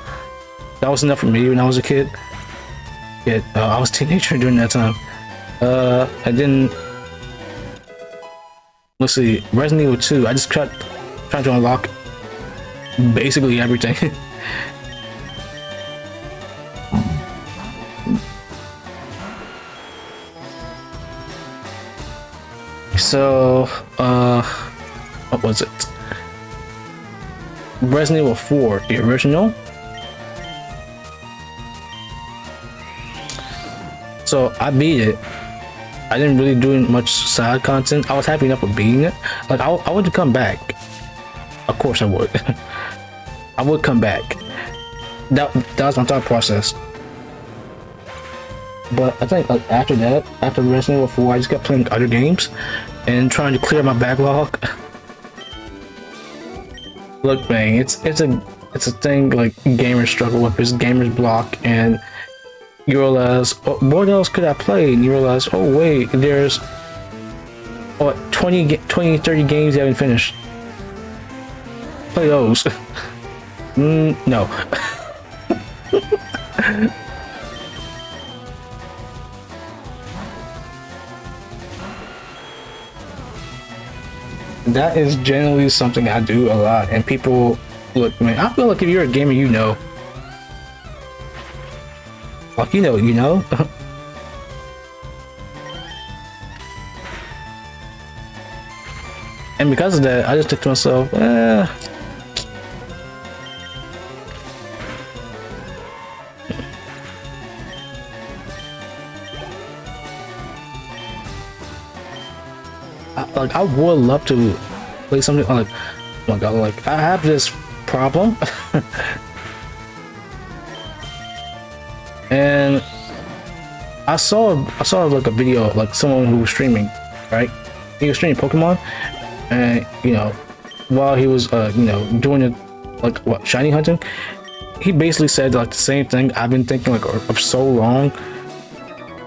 That was enough for me when I was a kid. it. I was a teenager during that time. And then let's see, Resident Evil 2. I just kept trying to unlock basically everything. So, what was it? Resident Evil 4, the original. So I beat it. I didn't really do much side content. I was happy enough with beating it. Like I would come back. Of course I would. I would come back. That was my thought process. But I think like after that, after Resident Evil 4, I just kept playing other games and trying to clear my backlog. Look, man, it's a thing like gamers struggle with. It's gamers block, and you realize, oh, what else could I play? And you realize, oh wait, there's 20, 30 games you haven't finished. Play those. No. That is generally something I do a lot, and people look, man, I feel like if you're a gamer, you know. Like, you know. And because of that, I just think to myself, like I would love to play something like, oh my god, like I have this problem. And I saw like a video of like someone who was streaming, right? He was streaming Pokemon, and you know, while he was you know, doing it like what, shiny hunting, he basically said like the same thing I've been thinking like of so long.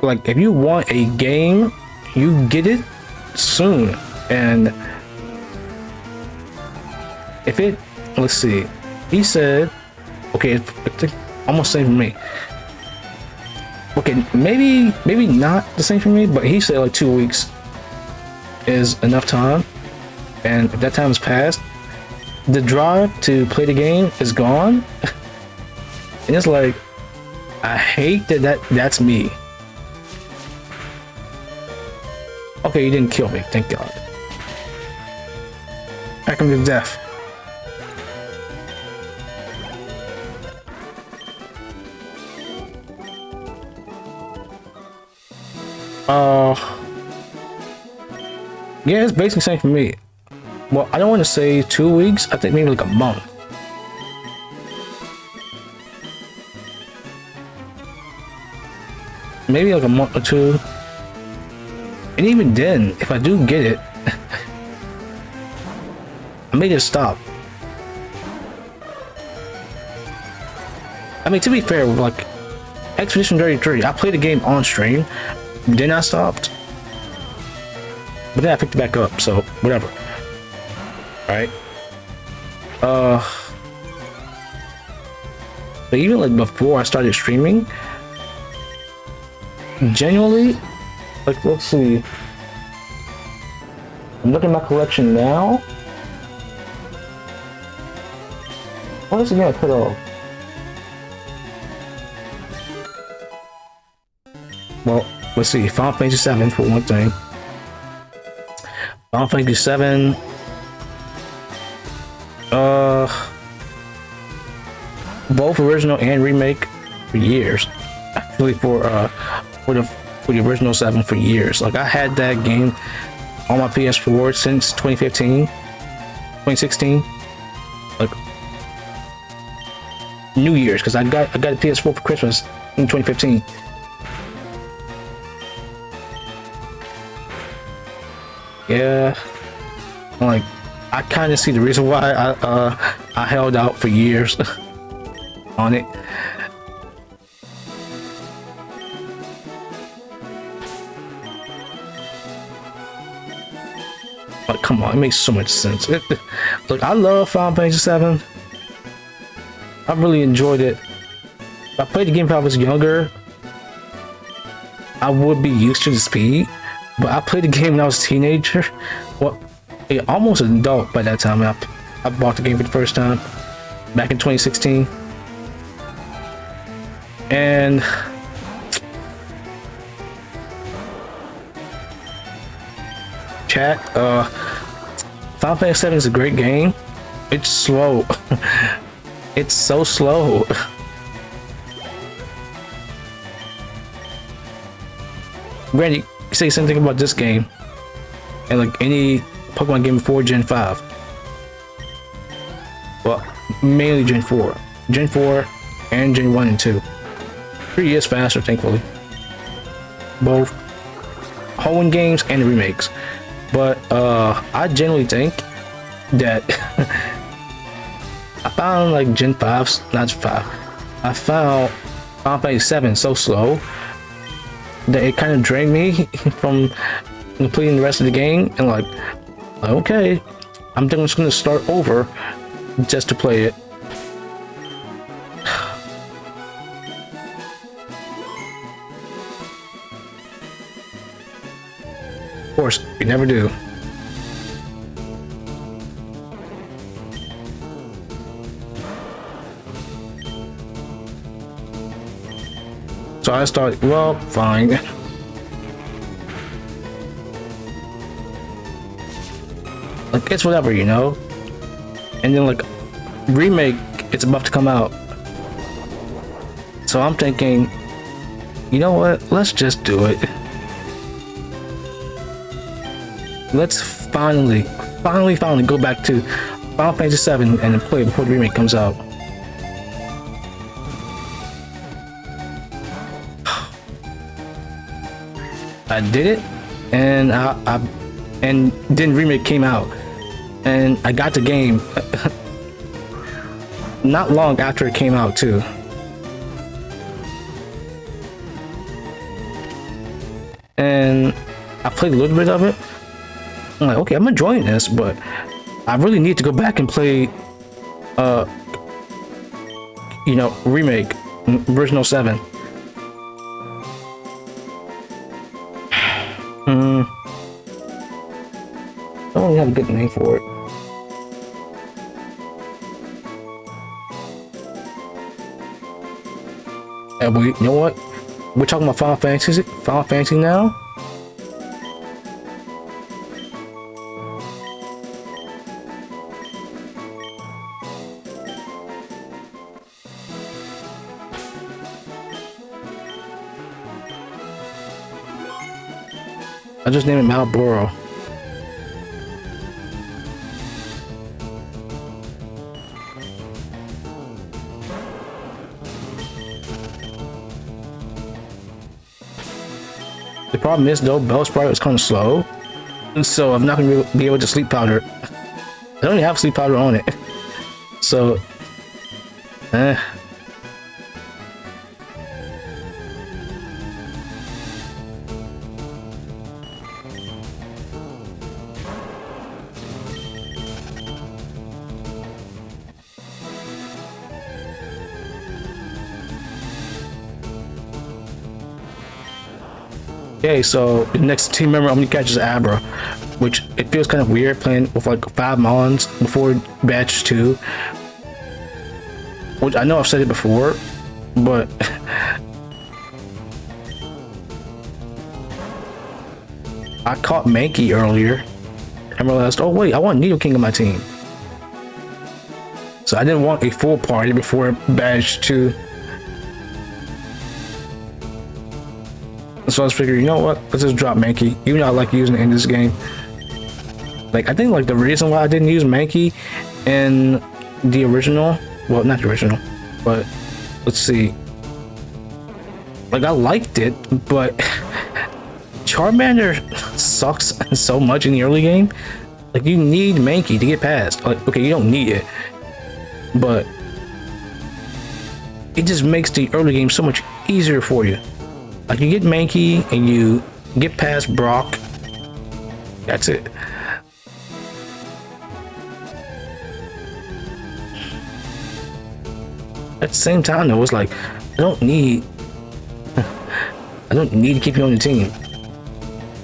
Like if you want a game, you get it soon. And if it, let's see, he said, okay, it's almost same for me. Okay, maybe not the same for me, but he said like 2 weeks is enough time, and if that time has passed, the drive to play the game is gone. And it's like, I hate that's me. Okay, you didn't kill me, thank God. Back him to death. Yeah, it's basically the same for me. Well, I don't want to say 2 weeks. I think maybe like a month. Maybe like a month or two. And even then, if I do get it, I may just stop. I mean, to be fair, with like Expedition 33, I played the game on stream, then I stopped. But then I picked it back up, so whatever. Alright. But even like before I started streaming, genuinely, like let's see. I'm looking at my collection now. What is it gonna put off? Well, let's see. Final Fantasy 7 for one thing. Final Fantasy 7. Both original and remake for years. Actually, for the original 7 for years. Like I had that game on my PS4 since 2015, 2016. Like New Year's, because I got a PS4 for Christmas in 2015. Yeah, like I kind of see the reason why I held out for years on it. But come on, it makes so much sense. Look, I love Final Fantasy 7. I really enjoyed it. I played the game when I was younger, I would be used to the speed, but I played the game when I was a teenager. Well, almost an adult by that time. I bought the game for the first time back in 2016, and chat. Final Fantasy 7 is a great game. It's slow. It's so slow. Granny, say something about this game and like any Pokemon game before Gen 5. Well, mainly Gen 4. Gen 4 and Gen 1 and 2. 3 is faster, thankfully. Both home games and remakes. But I generally think that I found like Gen 5, not 5. I found Final Fantasy 7 so slow that it kind of drained me from completing the rest of the game, and like, okay, I'm just gonna start over just to play it. Of course, you never do. So I started, well, fine. Like, it's whatever, you know? And then, like, remake, it's about to come out. So I'm thinking, you know what? Let's just do it. Let's finally go back to Final Fantasy VII and play it before the remake comes out. I did it, and and then remake came out, and I got the game not long after it came out too. And I played a little bit of it. I'm like, okay, I'm enjoying this, but I really need to go back and play, you know, remake, original 7. I don't really have a good name for it. And you know what? We're talking about Final Fantasy now. I just named it Malboro. The problem is though, Bell's product is kind of slow, so I'm not gonna be able to sleep powder. I don't even have sleep powder on it, so Okay, so the next team member I'm gonna catch is Abra, which it feels kind of weird playing with like 5 Mons before batch 2. Which I know I've said it before, but I caught Mankey earlier and realized, oh wait, I want Nidoking on my team. So I didn't want a full party before batch 2. So I was figuring, you know what? Let's just drop Mankey. Even though I like using it in this game. Like, I think like the reason why I didn't use Mankey in the original, well, not the original, but let's see. Like, I liked it, but Charmander sucks so much in the early game. Like, you need Mankey to get past. Like, okay, you don't need it, but it just makes the early game so much easier for you. Like, you get Mankey and you get past Brock. That's it. At the same time though, it's like, I don't need I don't need to keep you on the team.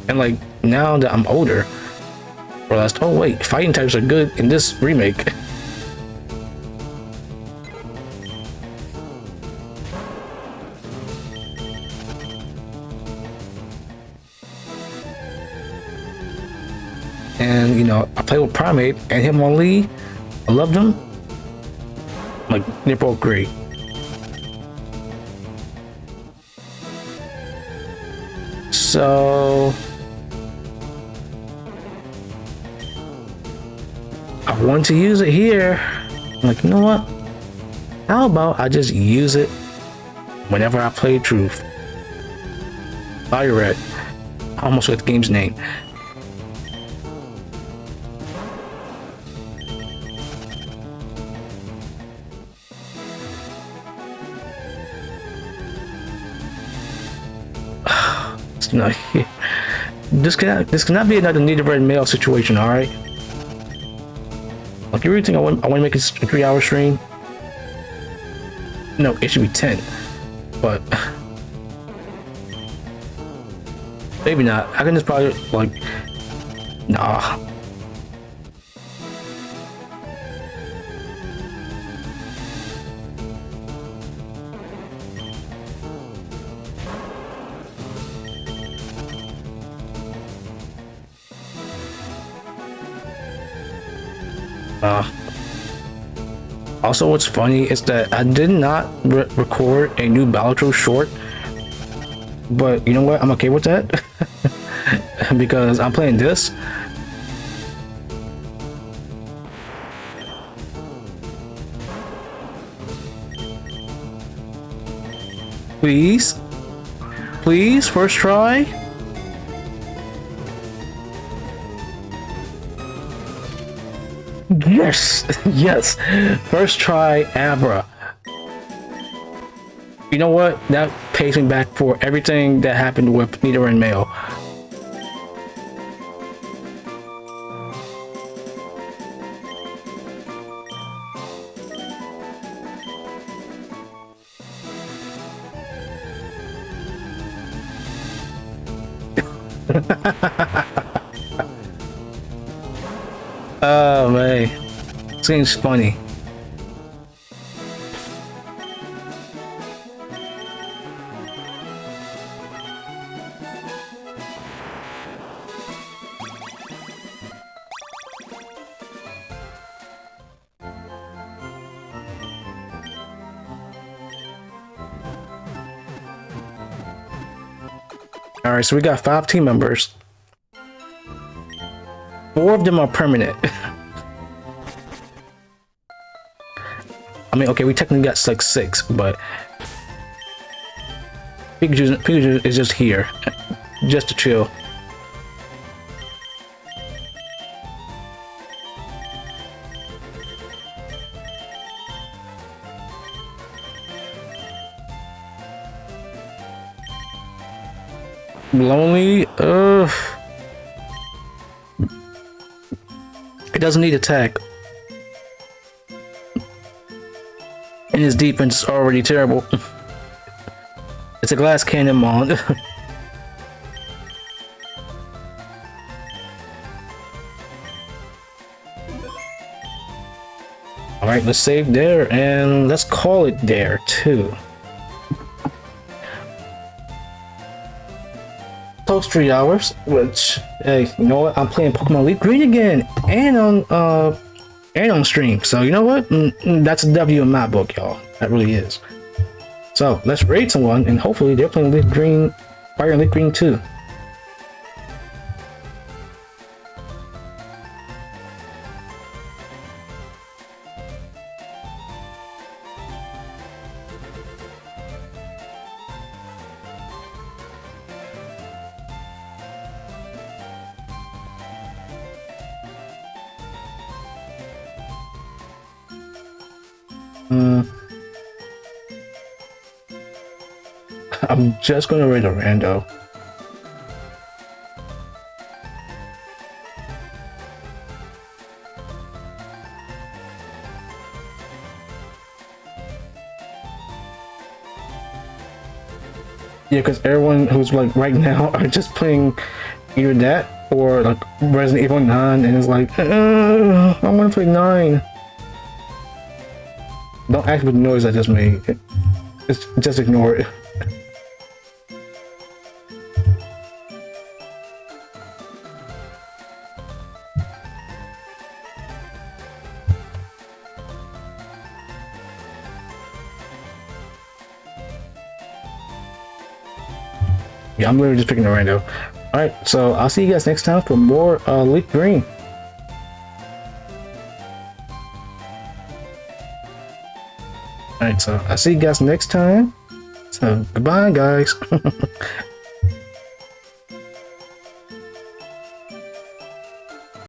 And like now that I'm older, I realized, oh wait, fighting types are good in this remake. And you know, I played with Primate and him on Lee. I loved them. Like they're both great. So I want to use it here. I'm like, you know what? How about I just use it whenever I play Truth? Fire Red. I almost forgot the game's name. No, this cannot be another native red mail situation, all right? Like you really think I want to make it a 3-hour stream? No, it should be 10, but maybe not. I can just probably like, nah. Also, what's funny is that I did not record a new Balatro short, but you know what? I'm okay with that because I'm playing this. Please, please, first try. Yes, yes. First try, Abra. You know what? That pays me back for everything that happened with Nita and Mail. Oh man, this game's funny. All right, so we got 5 team members. 4 of them are permanent. I mean, okay, we technically got like 6, but Pikachu is just here, just to chill. Lonely, it doesn't need attack. And his defense is already terrible. It's a glass cannon mon. Alright, let's save there and let's call it there too. Those 3 hours, which, hey, you know what? I'm playing Pokemon LeafGreen again and on stream. So you know what? That's a W in my book, y'all. That really is. So let's raid someone, and hopefully they're playing LeafGreen, Fire and LeafGreen too. I'm just gonna raid a rando. Yeah, because everyone who's like right now are just playing either that or like Resident Evil 9, and it's like, I want to play 9. Don't ask me the noise I just made. Just ignore it. Yeah, I'm literally just picking a rando. Alright, so I'll see you guys next time for more LeafGreen. Alright, so I'll see you guys next time. So, goodbye, guys.